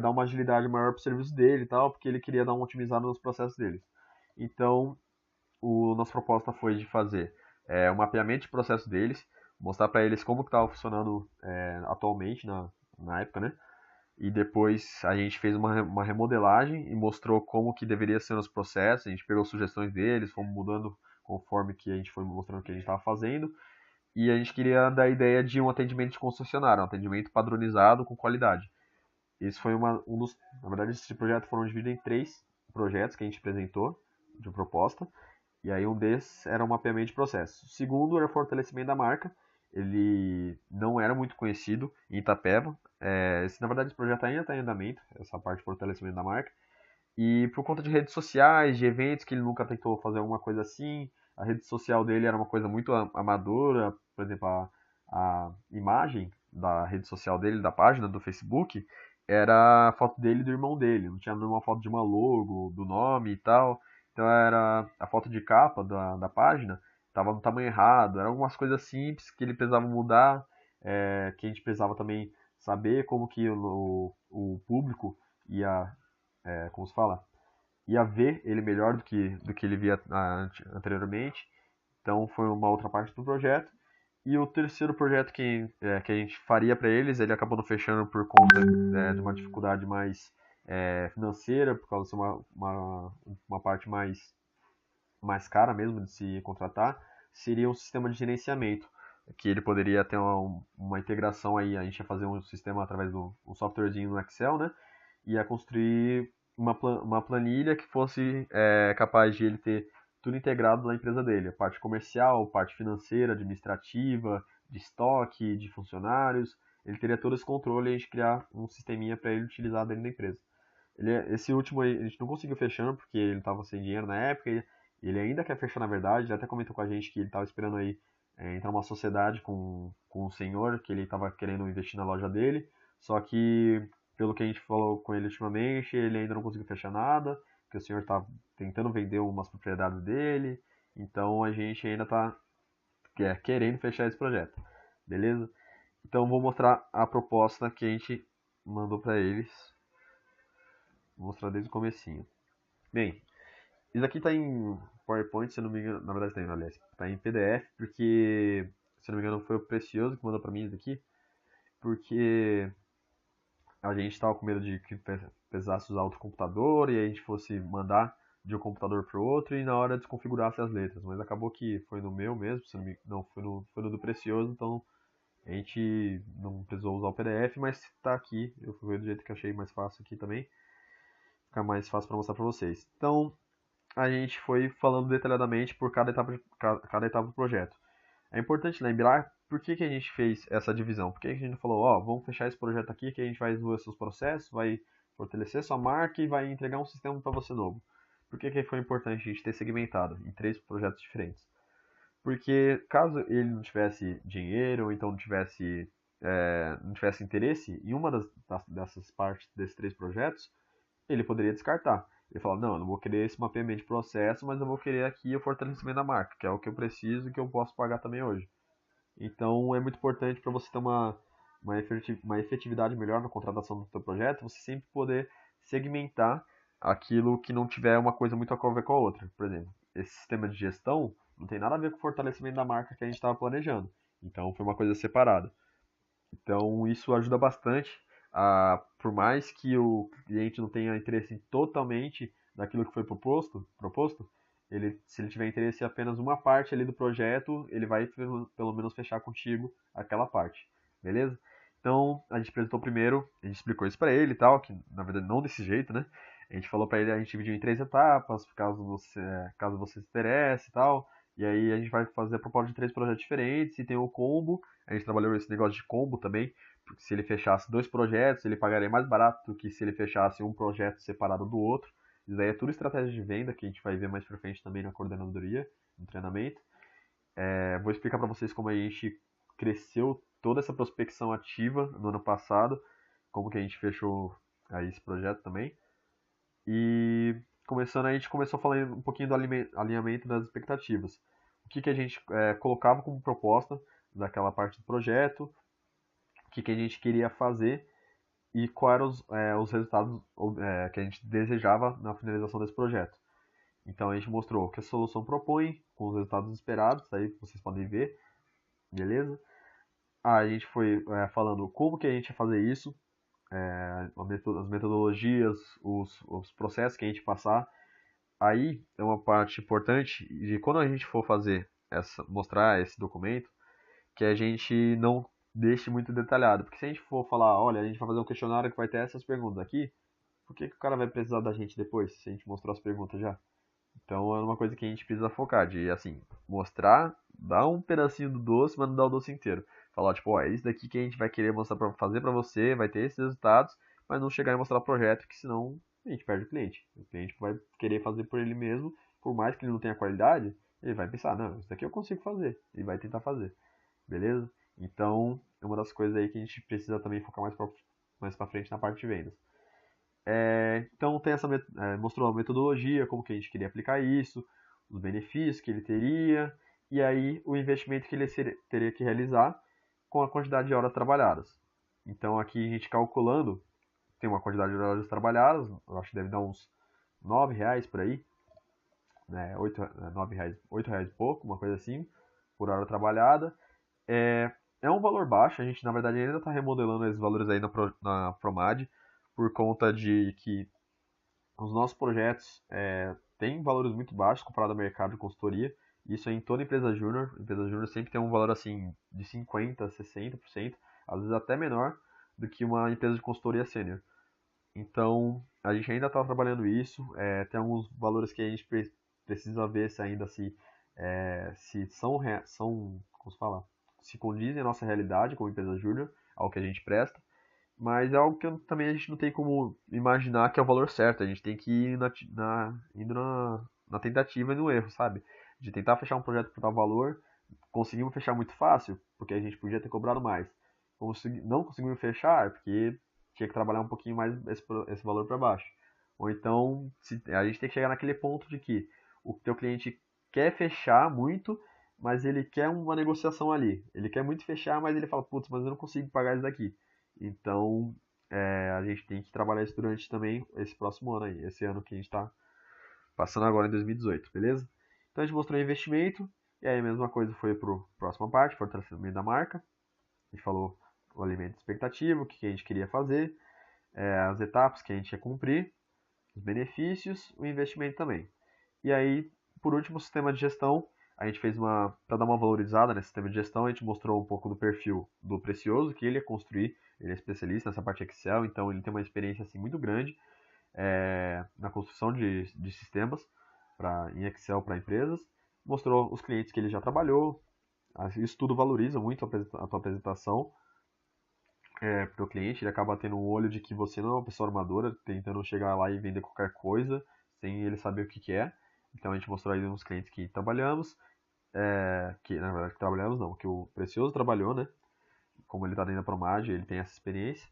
dar uma agilidade maior para o serviço dele e tal, porque ele queria dar uma otimizada nos processos deles. Então, nossa proposta foi de fazer um mapeamento de processo deles, mostrar para eles como estava funcionando atualmente na época, né? E depois a gente fez uma remodelagem e mostrou como que deveria ser os processos, a gente pegou sugestões deles, fomos mudando conforme que a gente foi mostrando o que a gente estava fazendo, e a gente queria dar a ideia de um atendimento de concessionária, um atendimento padronizado com qualidade. Esse foi um dos, na verdade, esse projeto foram divididos em 3 projetos que a gente apresentou de proposta, e aí um desses era um mapeamento de processo. O segundo era o fortalecimento da marca, ele não era muito conhecido em Itapeva. Na verdade, esse projeto ainda está em andamento, essa parte de fortalecimento da marca. E por conta de redes sociais, de eventos que ele nunca tentou fazer alguma coisa assim, a rede social dele era uma coisa muito amadora, por exemplo, a imagem da rede social dele, da página do Facebook, era a foto dele e do irmão dele, não tinha nenhuma foto de uma logo, do nome e tal. Então era a foto de capa da página, estava no tamanho errado, eram algumas coisas simples que ele precisava mudar, que a gente precisava também saber como que o público ia como se fala, ia ver ele melhor do que ele via anteriormente. Então foi uma outra parte do projeto. E o terceiro projeto que a gente faria para eles, ele acabou não fechando por conta de uma dificuldade mais financeira, por causa de ser uma parte mais cara mesmo de se contratar, seria um sistema de gerenciamento, que ele poderia ter uma integração aí, a gente ia fazer um sistema através de um softwarezinho no Excel, né? Ia construir uma planilha que fosse capaz de ele ter tudo integrado na empresa dele, a parte comercial, parte financeira, administrativa, de estoque, de funcionários, ele teria todo esse controle e a gente criar um sisteminha para ele utilizar dentro da empresa. Esse último aí, a gente não conseguiu fechando porque ele estava sem dinheiro na época, e ele ainda quer fechar na verdade, ele até comentou com a gente que ele estava esperando aí entrar numa sociedade com o senhor, que ele estava querendo investir na loja dele, só que pelo que a gente falou com ele ultimamente, ele ainda não conseguiu fechar nada, que o senhor está tentando vender umas propriedades dele, então a gente ainda está querendo fechar esse projeto, beleza? Então vou mostrar a proposta que a gente mandou para eles, vou mostrar desde o comecinho. Bem, isso aqui está em PowerPoint, se eu não me engano, na verdade está aliás, está em PDF, porque, se eu não me engano, foi o Precioso que mandou para mim isso aqui, porque a gente estava com medo de que precisasse usar outro computador e a gente fosse mandar de um computador para o outro e na hora desconfigurasse as letras. Mas acabou que foi no meu mesmo, se não, foi no do Precioso, então a gente não precisou usar o PDF, mas está aqui. Eu fui do jeito que achei mais fácil aqui também. Fica mais fácil para mostrar para vocês. Então a gente foi falando detalhadamente por cada etapa do projeto. É importante lembrar por que a gente fez essa divisão. Por que a gente falou, vamos fechar esse projeto aqui que a gente vai desenvolver seus processos, vai fortalecer sua marca e vai entregar um sistema para você novo. Por que foi importante a gente ter segmentado em 3 projetos diferentes? Porque caso ele não tivesse dinheiro ou então não tivesse interesse em uma dessas partes desses 3 projetos, ele poderia descartar. Ele fala, não, eu não vou querer esse mapeamento de processo, mas eu vou querer aqui o fortalecimento da marca, que é o que eu preciso e que eu posso pagar também hoje. Então é muito importante para você ter uma efetividade melhor na contratação do seu projeto, você sempre poder segmentar aquilo que não tiver uma coisa muito a ver com a outra. Por exemplo, esse sistema de gestão não tem nada a ver com o fortalecimento da marca que a gente estava planejando. Então foi uma coisa separada. Então isso ajuda bastante, por mais que o cliente não tenha interesse totalmente daquilo que foi proposto, se ele tiver interesse em apenas uma parte ali do projeto, ele vai pelo menos fechar contigo aquela parte, beleza? Então a gente apresentou primeiro, a gente explicou isso para ele e tal, que na verdade não desse jeito, né? A gente falou para ele, a gente dividiu em 3 etapas, caso você se interesse e tal. E aí a gente vai fazer a proposta de 3 projetos diferentes e tem o combo. A gente trabalhou esse negócio de combo também, porque se ele fechasse 2 projetos, ele pagaria mais barato do que se ele fechasse um projeto separado do outro. Isso daí é tudo estratégia de venda, que a gente vai ver mais pra frente também na coordenadoria, no treinamento. Vou explicar para vocês como a gente cresceu toda essa prospecção ativa no ano passado, como que a gente fechou aí esse projeto também. E a gente começou falando um pouquinho do alinhamento das expectativas. O que a gente colocava como proposta daquela parte do projeto, o que a gente queria fazer e quais eram os resultados que a gente desejava na finalização desse projeto. Então a gente mostrou o que a solução propõe, com os resultados esperados, aí vocês podem ver, beleza? A gente foi falando como que a gente ia fazer isso, as metodologias, os processos que a gente passar. Aí é uma parte importante de quando a gente for mostrar esse documento, que a gente não deixe muito detalhado. Porque se a gente for falar, olha, a gente vai fazer um questionário que vai ter essas perguntas aqui, por que o cara vai precisar da gente depois, se a gente mostrar as perguntas já? Então é uma coisa que a gente precisa focar, de assim, mostrar, dar um pedacinho do doce, mas não dar o doce inteiro. Falar, tipo, ó, é isso daqui que a gente vai querer mostrar pra fazer pra você, vai ter esses resultados, mas não chegar e mostrar o projeto, que senão a gente perde o cliente. O cliente vai querer fazer por ele mesmo, por mais que ele não tenha qualidade, ele vai pensar, não, isso daqui eu consigo fazer, e vai tentar fazer, beleza? Então, é uma das coisas aí que a gente precisa também focar mais pra frente na parte de vendas. Então tem mostrou a metodologia, como que a gente queria aplicar isso, os benefícios que ele teria, e aí o investimento que ele teria que realizar com a quantidade de horas trabalhadas. Então aqui a gente calculando, tem uma quantidade de horas trabalhadas, eu acho que deve dar uns R$ 9 por aí, né? 9 reais, R$ 8 e pouco, uma coisa assim, por hora trabalhada. É um valor baixo, a gente na verdade ainda está remodelando esses valores aí na Promad, por conta de que os nossos projetos têm valores muito baixos comparado ao mercado de consultoria. Isso é em toda empresa júnior. Empresa júnior sempre tem um valor assim de 50%, 60%, às vezes até menor do que uma empresa de consultoria sênior. Então, a gente ainda está trabalhando isso. Tem alguns valores que a gente precisa ver se ainda se são, como se fala, se condizem à nossa realidade como empresa júnior, ao que a gente presta. Mas é algo que também a gente não tem como imaginar que é o valor certo. A gente tem que ir indo na tentativa e no erro, sabe? De tentar fechar um projeto por tal valor. Conseguimos fechar muito fácil, porque a gente podia ter cobrado mais. Não conseguimos fechar, porque tinha que trabalhar um pouquinho mais esse valor para baixo. Ou então, a gente tem que chegar naquele ponto de que o teu cliente quer fechar muito, mas ele quer uma negociação ali. Ele quer muito fechar, mas ele fala, putz, mas eu não consigo pagar isso daqui. Então, a gente tem que trabalhar isso durante também esse próximo ano aí, esse ano que a gente está passando agora em 2018, beleza? Então a gente mostrou investimento, e aí a mesma coisa foi para a próxima parte, fortalecimento da marca. A gente falou o alimento de expectativa, o que a gente queria fazer, as etapas que a gente ia cumprir, os benefícios, o investimento também. E aí, por último, o sistema de gestão. A gente fez para dar uma valorizada nesse sistema de gestão, a gente mostrou um pouco do perfil do Precioso, que ele ia construir, ele é especialista nessa parte Excel, então ele tem uma experiência assim, muito grande na construção de sistemas em Excel para empresas. Mostrou os clientes que ele já trabalhou, isso tudo valoriza muito a tua apresentação para o cliente, ele acaba tendo um olho de que você não é uma pessoa armadora, tentando chegar lá e vender qualquer coisa, sem ele saber o que é. Então a gente mostrou aí uns clientes que trabalhamos, que na verdade que trabalhamos não, que o Precioso trabalhou, né? Como ele está dentro da Promage, ele tem essa experiência.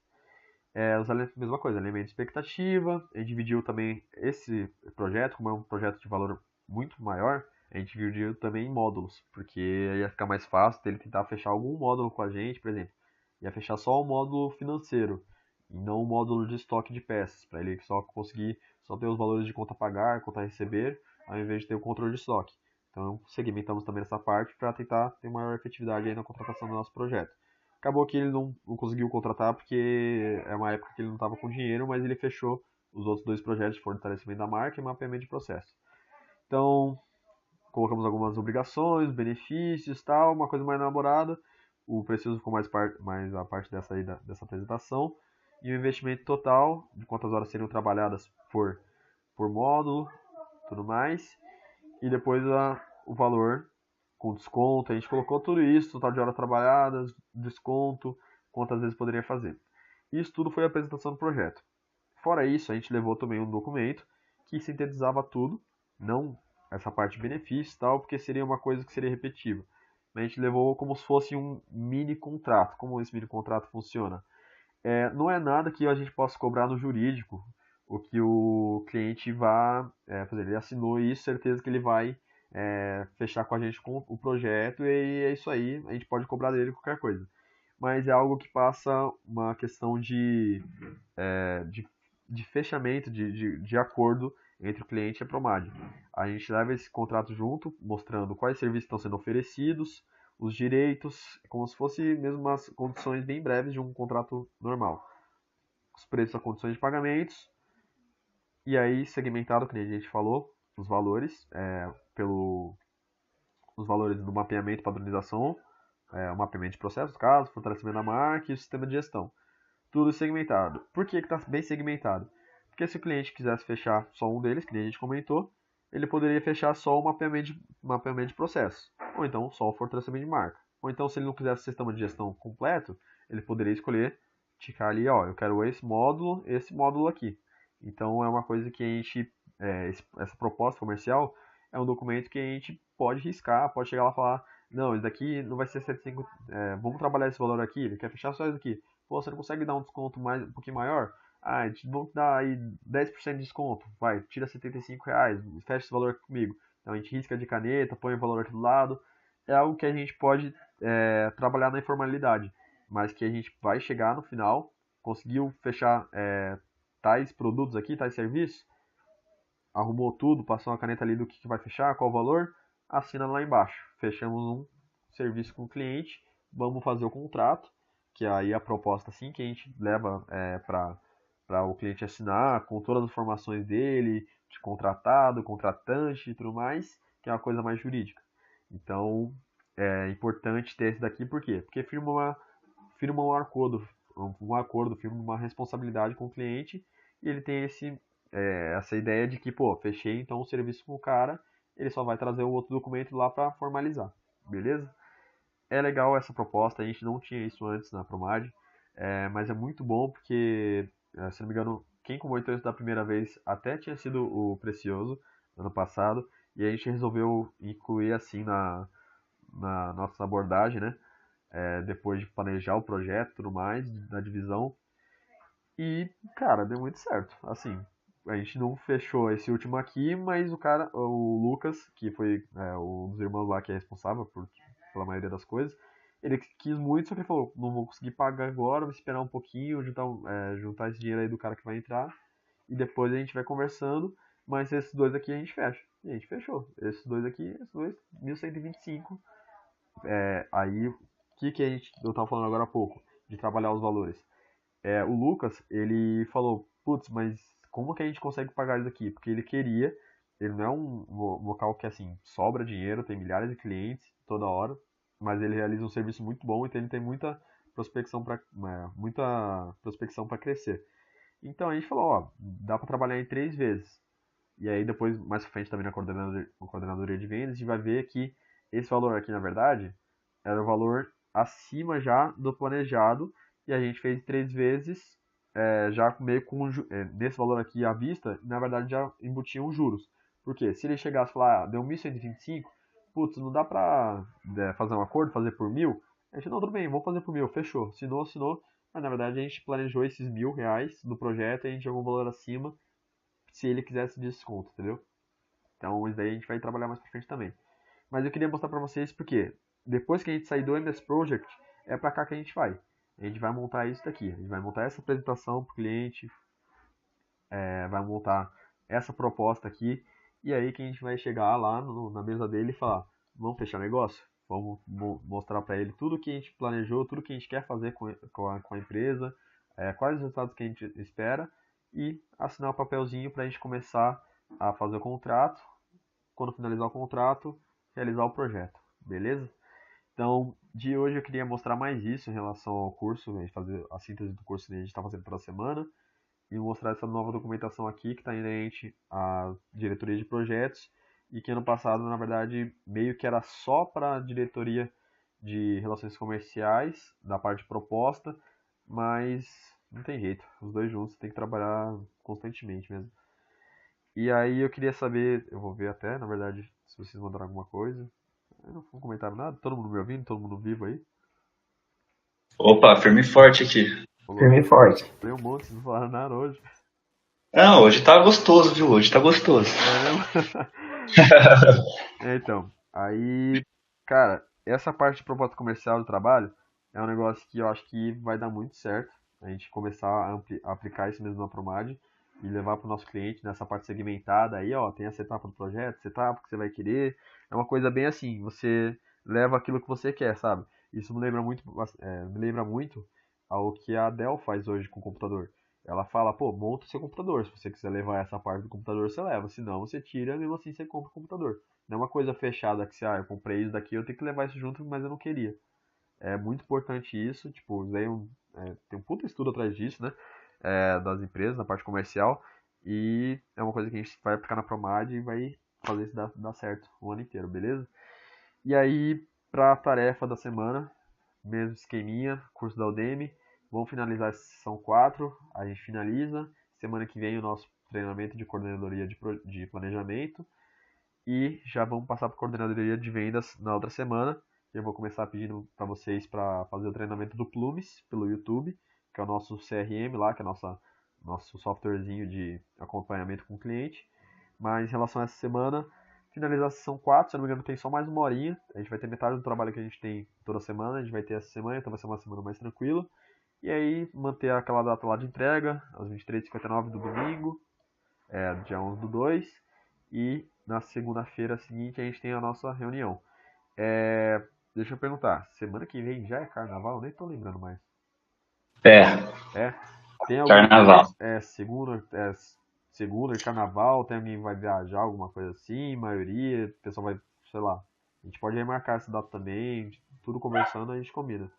Mesma coisa, elemento de expectativa. A gente dividiu também esse projeto, como é um projeto de valor muito maior, a gente dividiu também em módulos, porque ia ficar mais fácil dele tentar fechar algum módulo com a gente, por exemplo. Ia fechar só o módulo financeiro, e não o módulo de estoque de peças, para ele só conseguir só ter os valores de conta a pagar, conta a receber, ao invés de ter o controle de estoque. Então, segmentamos também essa parte para tentar ter maior efetividade aí na contratação do nosso projeto. Acabou que ele não conseguiu contratar porque é uma época que ele não estava com dinheiro, mas ele fechou os outros dois projetos de fortalecimento da marca e mapeamento de processo. Então, colocamos algumas obrigações, benefícios, tal, uma coisa mais elaborada. O Precioso ficou mais a parte dessa apresentação. E o investimento total, de quantas horas seriam trabalhadas por módulo, tudo mais. E depois o valor com desconto. A gente colocou tudo isso, total de horas trabalhadas, desconto, quantas vezes poderia fazer. Isso tudo foi a apresentação do projeto. Fora isso, a gente levou também um documento que sintetizava tudo, não essa parte de benefícios e tal, porque seria uma coisa que seria repetitiva. Mas a gente levou como se fosse um mini contrato. Como esse mini contrato funciona? Não é nada que a gente possa cobrar no jurídico, o que o cliente vai fazer. Ele assinou isso, certeza que ele vai fechar com a gente com o projeto, e é isso aí, a gente pode cobrar dele qualquer coisa. Mas é algo que passa uma questão de fechamento, de acordo entre o cliente e a Promad. A gente leva esse contrato junto, mostrando quais serviços estão sendo oferecidos, os direitos, como se fosse mesmo umas condições bem breves de um contrato normal. Os preços, as condições de pagamentos, e aí segmentado, que nem a gente falou, os valores, os valores do mapeamento e padronização, o mapeamento de processos, casos, fortalecimento da marca e o sistema de gestão. Tudo segmentado. Por que está bem segmentado? Porque se o cliente quisesse fechar só um deles, que nem a gente comentou, ele poderia fechar só o mapeamento de processo, ou então só o fortalecimento de marca. Ou então, se ele não quisesse o sistema de gestão completo, ele poderia escolher, ticar ali, ó, eu quero esse módulo aqui. Então, é uma coisa que a gente, essa proposta comercial é um documento que a gente pode riscar, pode chegar lá e falar, não, isso daqui não vai ser 75, vamos trabalhar esse valor aqui, ele quer fechar só isso aqui. Pô, você não consegue dar um desconto um pouquinho maior? Ah, vamos dar aí 10% de desconto. Vai, tira R$ 75, fecha esse valor aqui comigo. Então a gente risca de caneta, põe o valor aqui do lado. É algo que a gente pode trabalhar na informalidade, mas que a gente vai chegar no final, conseguiu fechar tais produtos aqui, tais serviços, arrumou tudo, passou uma caneta ali do que vai fechar, qual o valor, assina lá embaixo. Fechamos um serviço com o cliente, vamos fazer o contrato, que aí a proposta assim que a gente leva para o cliente assinar, com todas as informações dele, de contratado, contratante e tudo mais, que é uma coisa mais jurídica. Então, é importante ter esse daqui, por quê? Porque firma um acordo, firma uma responsabilidade com o cliente, e ele tem essa ideia de que, pô, fechei então o serviço com o cara, ele só vai trazer o outro documento lá para formalizar, beleza? É legal essa proposta, a gente não tinha isso antes na Promad, mas é muito bom porque, se não me engano, quem comentou isso da primeira vez até tinha sido o Precioso, ano passado, e a gente resolveu incluir assim na nossa abordagem, né? Depois de planejar o projeto e tudo mais, da divisão. E, cara, deu muito certo. Assim, a gente não fechou esse último aqui, mas o Lucas, que foi um dos irmãos lá que é responsável pela maioria das coisas, ele quis muito, só que ele falou, não vou conseguir pagar agora, vou esperar um pouquinho, juntar esse dinheiro aí do cara que vai entrar, e depois a gente vai conversando, mas esses dois aqui a gente fecha. E a gente fechou. Esses dois aqui, 1.125. Aí, o que eu tava falando agora há pouco, de trabalhar os valores. O Lucas, ele falou, putz, mas como que a gente consegue pagar isso aqui? Porque ele não é um local que, assim, sobra dinheiro, tem milhares de clientes toda hora, mas ele realiza um serviço muito bom, então ele tem muita prospecção para crescer. Então a gente falou, ó, dá para trabalhar em 3 vezes. E aí depois, mais pra frente também na coordenadoria de vendas, a gente vai ver que esse valor aqui, na verdade, era o valor acima já do planejado, e a gente fez 3 vezes, já meio com nesse valor aqui à vista, na verdade já embutiam os juros. Por quê? Se ele chegasse e falar, deu 1.125, putz, não dá pra fazer um acordo, fazer por 1.000? A gente, não, tudo bem, vamos fazer por 1.000, fechou. Assinou, mas na verdade a gente planejou esses R$ 1.000 do projeto e a gente jogou um valor acima se ele quisesse desconto, entendeu? Então isso daí a gente vai trabalhar mais pra frente também. Mas eu queria mostrar pra vocês porque depois que a gente sair do MS Project, é pra cá que a gente vai. A gente vai montar isso daqui. A gente vai montar essa apresentação pro cliente, vai montar essa proposta aqui, e aí que a gente vai chegar lá na mesa dele e falar, vamos fechar negócio? Vamos mostrar para ele tudo que a gente planejou, tudo que a gente quer fazer com a empresa, quais os resultados que a gente espera, e assinar o papelzinho para a gente começar a fazer o contrato. Quando finalizar o contrato, realizar o projeto, beleza? Então, de hoje eu queria mostrar mais isso em relação ao curso, a gente fazer a síntese do curso que a gente está fazendo pela semana, e mostrar essa nova documentação aqui que está inerente à diretoria de projetos, e que ano passado, na verdade, meio que era só para a diretoria de relações comerciais, da parte de proposta, mas não tem jeito, os dois juntos tem que trabalhar constantemente mesmo. E aí eu queria saber, eu vou ver até, na verdade, se vocês mandaram alguma coisa. Eu não comentaram nada, todo mundo me ouvindo, todo mundo vivo aí. Opa, firme e forte aqui. Falou, Firme e forte. falei um monte, vocês não falaram nada hoje. Não, hoje tá gostoso, viu? Hoje tá gostoso. É mesmo? Então, aí, cara, essa parte de proposta comercial do trabalho é um negócio que eu acho que vai dar muito certo. A gente começar a aplicar isso mesmo na Promad e levar para o nosso cliente nessa parte segmentada aí, ó, tem essa etapa do projeto, essa etapa que você vai querer. É uma coisa bem assim, você leva aquilo que você quer, sabe? Isso me lembra muito ao que a Dell faz hoje com o computador. Ela fala, pô, monta o seu computador. Se você quiser levar essa parte do computador, você leva. Se não, você tira, mesmo assim você compra o computador. Não é uma coisa fechada que eu comprei isso daqui, eu tenho que levar isso junto, mas eu não queria. É muito importante isso, tipo, tem um puta estudo atrás disso, né? Das empresas, na parte comercial, e é uma coisa que a gente vai aplicar na Promad e vai fazer isso dar certo o ano inteiro, beleza? E aí, pra tarefa da semana, mesmo esqueminha, curso da Udemy, vamos finalizar a sessão 4, a gente finaliza, semana que vem o nosso treinamento de coordenadoria de planejamento, e já vamos passar para coordenadoria de vendas na outra semana. Eu vou começar pedindo para vocês para fazer o treinamento do Plumes pelo YouTube, que é o nosso CRM lá, que é nosso softwarezinho de acompanhamento com o cliente. Mas em relação a essa semana, finalizar a sessão 4, se eu não me engano tem só mais uma horinha. A gente vai ter metade do trabalho que a gente tem toda semana, a gente vai ter essa semana, então vai ser uma semana mais tranquila. E aí manter aquela data lá de entrega, às 23h59 do domingo, dia 11/2. E na segunda-feira seguinte a gente tem a nossa reunião. Deixa eu perguntar, semana que vem já é carnaval? Eu nem tô lembrando mais. É, Tem algum carnaval. segunda de carnaval, tem alguém que vai viajar, alguma coisa assim, maioria, o pessoal vai, sei lá. A gente pode remarcar essa data também, tudo conversando a gente combina.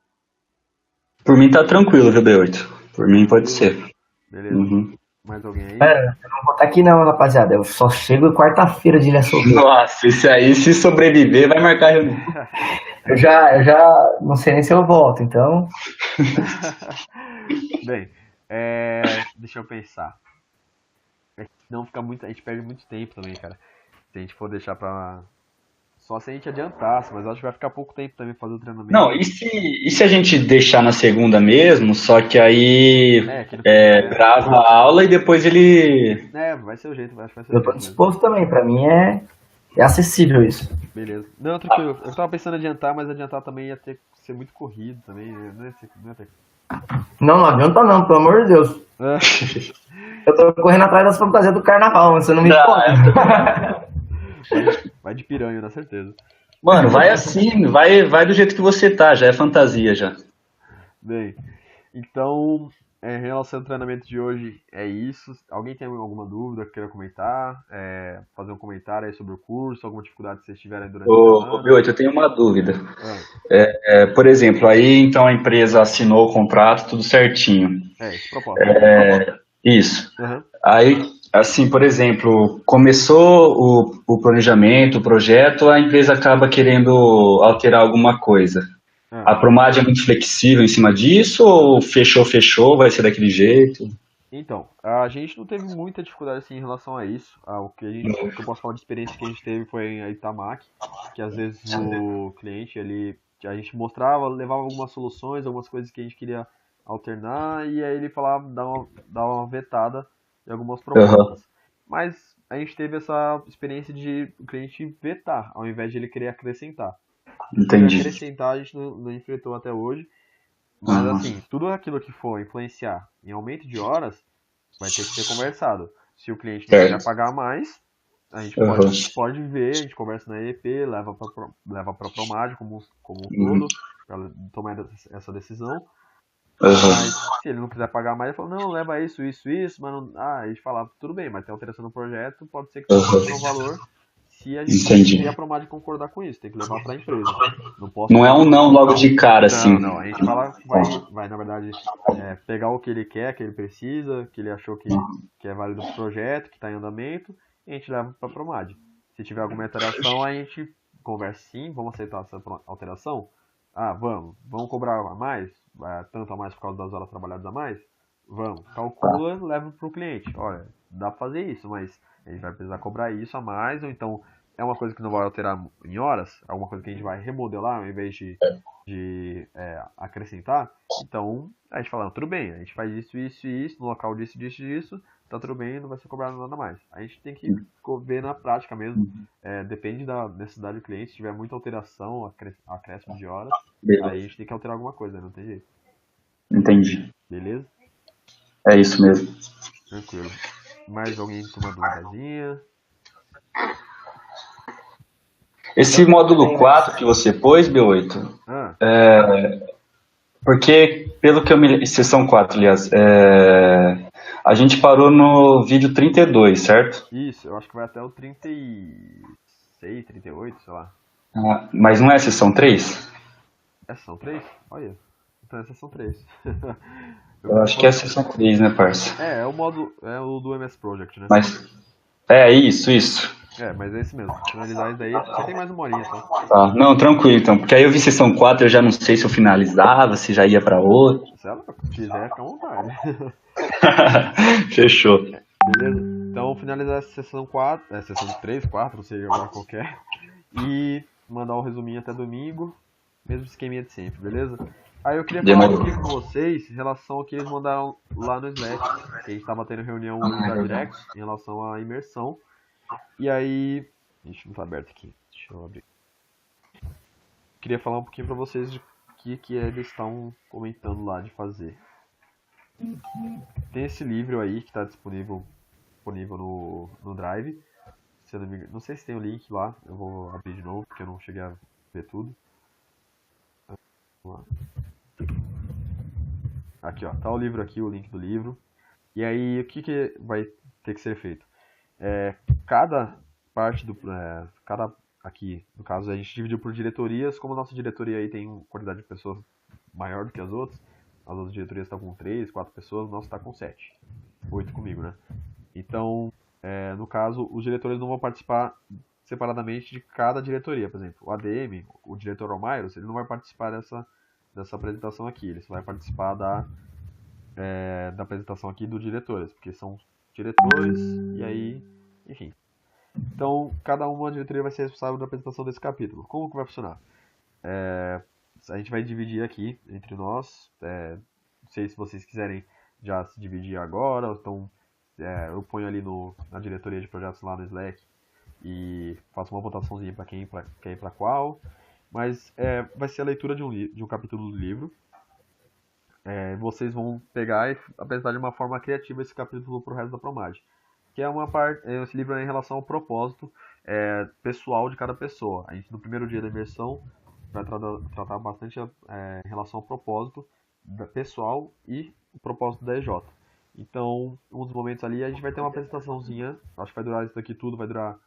Por mim tá tranquilo, viu, B8? Por mim pode ser. Beleza. Uhum. Mais alguém aí? Eu não vou estar aqui não, rapaziada. Eu só chego quarta-feira de Ilha Solteira. Nossa, esse aí, se sobreviver, vai marcar reunião. Eu já não sei nem se eu volto, então. Bem, deixa eu pensar. Não fica muito, a gente perde muito tempo também, cara. Se a gente for deixar pra. Só se a gente adiantasse, mas acho que vai ficar pouco tempo também fazer o treinamento. Não, e se a gente deixar na segunda mesmo, só que aí que no final, grava a aula e depois ele... vai ser o jeito, acho que vai ser o Eu tô jeito mesmo. disposto também. Pra mim é acessível isso. Beleza. Não, tranquilo. Eu tava pensando em adiantar, mas adiantar também ia ter que ser muito corrido também, né? Não ia ter. Não adianta não, pelo amor de Deus. Eu tô correndo atrás das fantasias do carnaval, mas você não me pode. Vai de piranha, na certeza. Mano, vai assim, vai do jeito que você tá, já é fantasia já. Bem, então, em relação ao treinamento de hoje, é isso. Alguém tem alguma dúvida que queira comentar? Fazer um comentário aí sobre o curso, alguma dificuldade que vocês tiverem durante a semana? B8, eu tenho uma dúvida. Por exemplo, aí então a empresa assinou o contrato, tudo certinho. Esse propósito. Isso. Uhum. Aí, assim, por exemplo, começou o planejamento, o projeto, a empresa acaba querendo alterar alguma coisa. A Promad é muito flexível em cima disso ou fechou, vai ser daquele jeito? Então, a gente não teve muita dificuldade assim, em relação a isso. O que eu posso falar de experiência que a gente teve foi a Itamaki, que às vezes o cliente, a gente mostrava, levava algumas soluções, algumas coisas que a gente queria alternar, e aí ele falava, dava uma vetada em algumas propostas. Mas a gente teve essa experiência de o cliente vetar, ao invés de ele querer acrescentar. Entendi. Acrescentar a gente não enfrentou até hoje. Mas assim, tudo aquilo que for influenciar em aumento de horas vai ter que ser conversado. Se o cliente não quiser pagar mais, a gente pode ver, a gente conversa na EEP, leva para a Promad como um todo, para tomar essa decisão. Mas se ele não quiser pagar mais, ele fala, não, leva isso, mas não. A gente fala, tudo bem, mas tem alteração no projeto, pode ser que tenha um valor. Se a gente e a Promad concordar com isso, tem que levar para a empresa. Não é um não logo de cara, assim. Não, a gente vai na verdade, pegar o que ele quer, que ele precisa, que ele achou que é válido pro projeto, que está em andamento, e a gente leva para a Promad. Se tiver alguma alteração, a gente conversa sim, vamos aceitar essa alteração? Vamos cobrar a mais? Tanto a mais por causa das horas trabalhadas a mais? Vamos, calcula, leva para o cliente. Olha, dá para fazer isso, mas a gente vai precisar cobrar isso a mais, ou então é uma coisa que não vai alterar em horas, alguma coisa que a gente vai remodelar ao invés de acrescentar. Então a gente fala, tudo bem, a gente faz isso e isso, no local disso, tá tudo bem, não vai ser cobrado nada mais. A gente tem que ver na prática mesmo, depende da necessidade do cliente, se tiver muita alteração, acréscimo de horas, aí a gente tem que alterar alguma coisa, não tem jeito. Entendi. Beleza? É isso mesmo. Tranquilo. Mais alguém com uma dúvidazinha? Esse módulo 4 que você pôs, B8, porque, pelo que eu me lembro, sessão 4, aliás, a gente parou no vídeo 32, certo? Isso, eu acho que vai até o 36, 38, sei lá. Mas não é a sessão 3? É sessão 3? Olha. Então é sessão 3. Eu acho que é a sessão 3, né, parça? É o modo. É o do MS Project, né? Mas, é isso, isso. É, mas é esse mesmo. Finalizar isso daí. Você tem mais uma horinha só. Tá, não, tranquilo então, porque aí eu vi sessão 4, eu já não sei se eu finalizava, se já ia pra outra. Se ela quiser, fica à vontade. Fechou. Beleza? Então, finalizar essa sessão 4, sessão 3, 4, não sei agora qualquer. E mandar o resuminho até domingo. Mesmo esqueminha de sempre, beleza? Aí eu queria falar um Demorou. pouquinho com vocês em relação ao que eles mandaram lá no Slack. Que a gente estava tendo reunião hoje da Direct em relação à imersão. E aí. Ixi, não tá aberto aqui. Deixa eu abrir. Queria falar um pouquinho pra vocês de que eles estão comentando lá de fazer. Tem esse livro aí que está disponível no Drive. Se eu não, não sei se tem o link lá, eu vou abrir de novo porque eu não cheguei a ver tudo. Vamos lá. Aqui ó, tá o livro aqui, o link do livro. E aí o que vai ter que ser feito? Cada parte do. Cada aqui, no caso a gente dividiu por diretorias, como a nossa diretoria aí tem uma quantidade de pessoas maior do que as outras diretorias estão com 3, 4 pessoas, o nosso está com 7. 8 comigo, né? Então, no caso, os diretores não vão participar separadamente de cada diretoria. Por exemplo, o ADM, o diretor Almairos, ele não vai participar dessa apresentação aqui. Ele só vai participar da apresentação aqui dos diretores, porque são diretores e aí, enfim. Então, cada uma diretoria vai ser responsável da apresentação desse capítulo. Como que vai funcionar? A gente vai dividir aqui entre nós. Não sei se vocês quiserem já se dividir agora, então eu ponho ali na diretoria de projetos lá no Slack e faço uma votaçãozinha para quem quer ir para qual. Mas vai ser a leitura de um capítulo do livro. Vocês vão pegar e apresentar de uma forma criativa esse capítulo para o resto da Promage. Que é uma parte. Esse livro é em relação ao propósito pessoal de cada pessoa. A gente no primeiro dia da imersão vai tratar bastante em relação ao propósito pessoal e o propósito da EJ. Então, um dos momentos ali a gente vai ter uma apresentaçãozinha, acho que vai durar isso daqui tudo, vai durar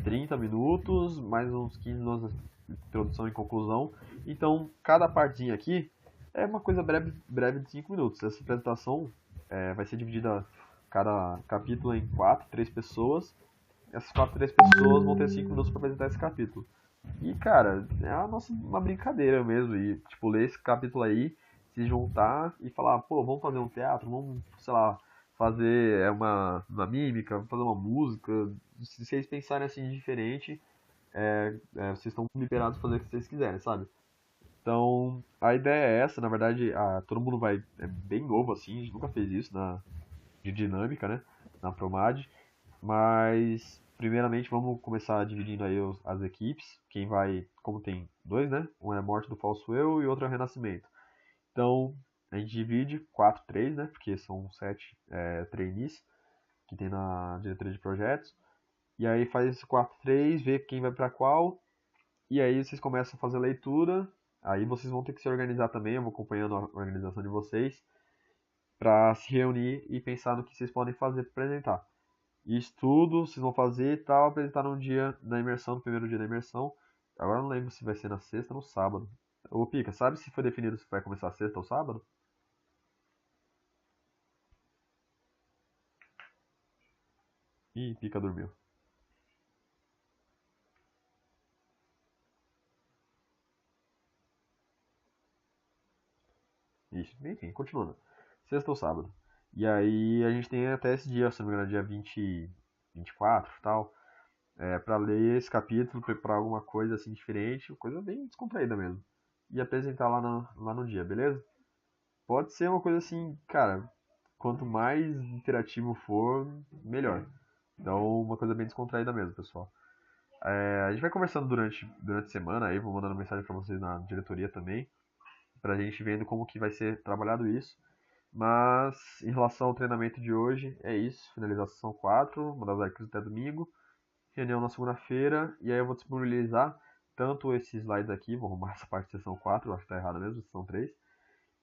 30 minutos, mais uns 15 minutos de introdução e conclusão. Então, cada partezinha aqui é uma coisa breve de 5 minutos. Essa apresentação vai ser dividida, cada capítulo, em 4, 3 pessoas. Essas 4, 3 pessoas vão ter 5 minutos para apresentar esse capítulo. E, cara, é uma brincadeira mesmo. E, tipo, ler esse capítulo aí, se juntar e falar, pô, vamos fazer um teatro, vamos, sei lá, fazer uma mímica, fazer uma música. Se vocês pensarem assim diferente, vocês estão liberados a fazer o que vocês quiserem, sabe? Então, a ideia é essa. Na verdade, todo mundo é bem novo assim, a gente nunca fez isso de dinâmica, né? Na Promad. Mas, primeiramente, vamos começar dividindo aí as equipes. Quem vai, como tem dois, né? Um é a Morte do Falso Eu e outro é o Renascimento. Então, a gente divide 4, 3, né? Porque são 7 trainees que tem na diretoria de projetos. E aí faz esse 4, 3, vê quem vai para qual. E aí vocês começam a fazer a leitura. Aí vocês vão ter que se organizar também. Eu vou acompanhando a organização de vocês para se reunir e pensar no que vocês podem fazer para apresentar. Isso tudo vocês vão fazer e tal, apresentar no dia da imersão, no primeiro dia da imersão. Agora eu não lembro se vai ser na sexta ou no sábado. Ô Pica, sabe se foi definido se vai começar sexta ou sábado? Ih, Pica dormiu. Isso, enfim, continuando. Sexta ou sábado. E aí a gente tem até esse dia, se não me engano, dia 20, 24 e tal, pra ler esse capítulo, preparar alguma coisa assim diferente, coisa bem descontraída mesmo. E apresentar lá no dia, beleza? Pode ser uma coisa assim, cara, quanto mais interativo for, melhor. Então, uma coisa bem descontraída mesmo, pessoal. A gente vai conversando durante a semana, aí vou mandando mensagem pra vocês na diretoria também, pra gente vendo como que vai ser trabalhado isso. Mas, em relação ao treinamento de hoje, é isso. Finalização 4, mandar os arquivos até domingo. Reunião na segunda-feira, e aí eu vou disponibilizar tanto esses slides aqui, vou arrumar essa parte de sessão 4, acho que tá errado mesmo, sessão 3,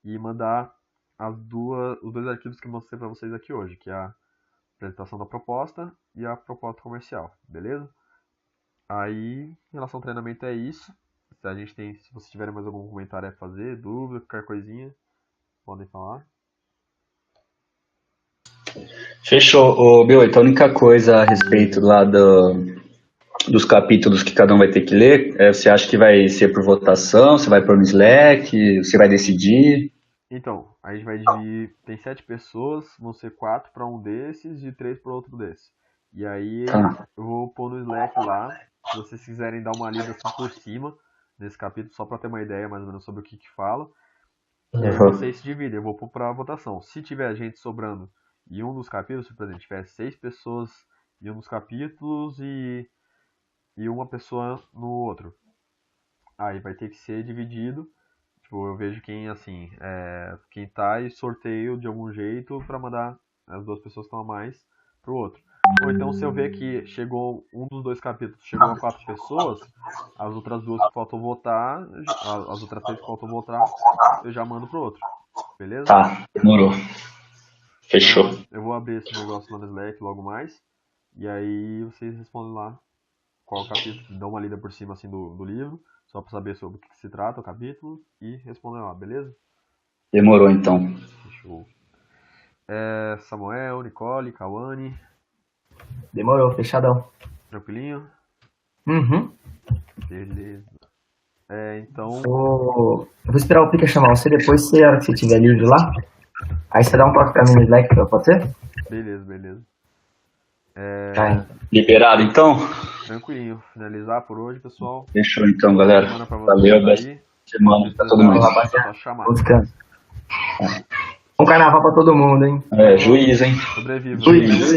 e mandar os dois arquivos que eu mostrei para vocês aqui hoje, que é a apresentação da proposta e a proposta comercial, beleza? Aí, em relação ao treinamento é isso. Se vocês tiverem mais algum comentário a fazer, dúvida, qualquer coisinha, podem falar. Fechou. Ô, Bill, então a única coisa a respeito lá dos capítulos que cada um vai ter que ler, você acha que vai ser por votação, você vai pôr no Slack, você vai decidir? Então, a gente vai dividir, tem 7 pessoas, vão ser 4 para um desses e 3 para outro desse. E aí eu vou pôr no Slack lá, se vocês quiserem dar uma lida assim por cima nesse capítulo, só para ter uma ideia mais ou menos sobre o que fala. E aí vocês se dividem, eu vou pôr para votação. Se tiver gente sobrando em um dos capítulos, por exemplo, tiver 6 pessoas em um dos capítulos e uma pessoa no outro, aí vai ter que ser dividido. Tipo, eu vejo quem, assim, quem tá e sorteio de algum jeito pra mandar as 2 pessoas que estão a mais pro outro. Ou então, se eu ver que chegou um dos 2 capítulos, chegou a 4 pessoas, as outras 2 que faltam votar, as outras 3 que faltam votar, eu já mando pro outro. Beleza? Tá, demorou. Fechou. Então, eu vou abrir esse negócio lá no Slack logo mais. E aí vocês respondem lá qual o capítulo, dão uma lida por cima assim do livro, só para saber sobre o que se trata o capítulo e respondem lá, beleza? Demorou então. Fechou. Samuel, Nicole, Cauane. Demorou, fechadão. Tranquilinho? Uhum. Beleza. Então. Eu vou esperar o Pica chamar você depois, a hora que você estiver livre lá. Aí você dá um toque pra mim no Slack, pode ser? Beleza. Tá. Liberado então? Tranquilinho. Finalizar por hoje, pessoal. Fechou então, galera. Valeu, besta semana pra todo mundo. Bom descanso. Bom carnaval pra todo mundo, hein? Juiz, hein? Sobreviva. Juiz.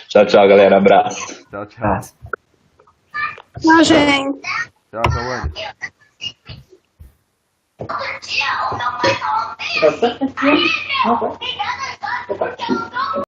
Tchau, galera. Abraço. Tchau. Tchau, gente. Tchau, Cauane. Você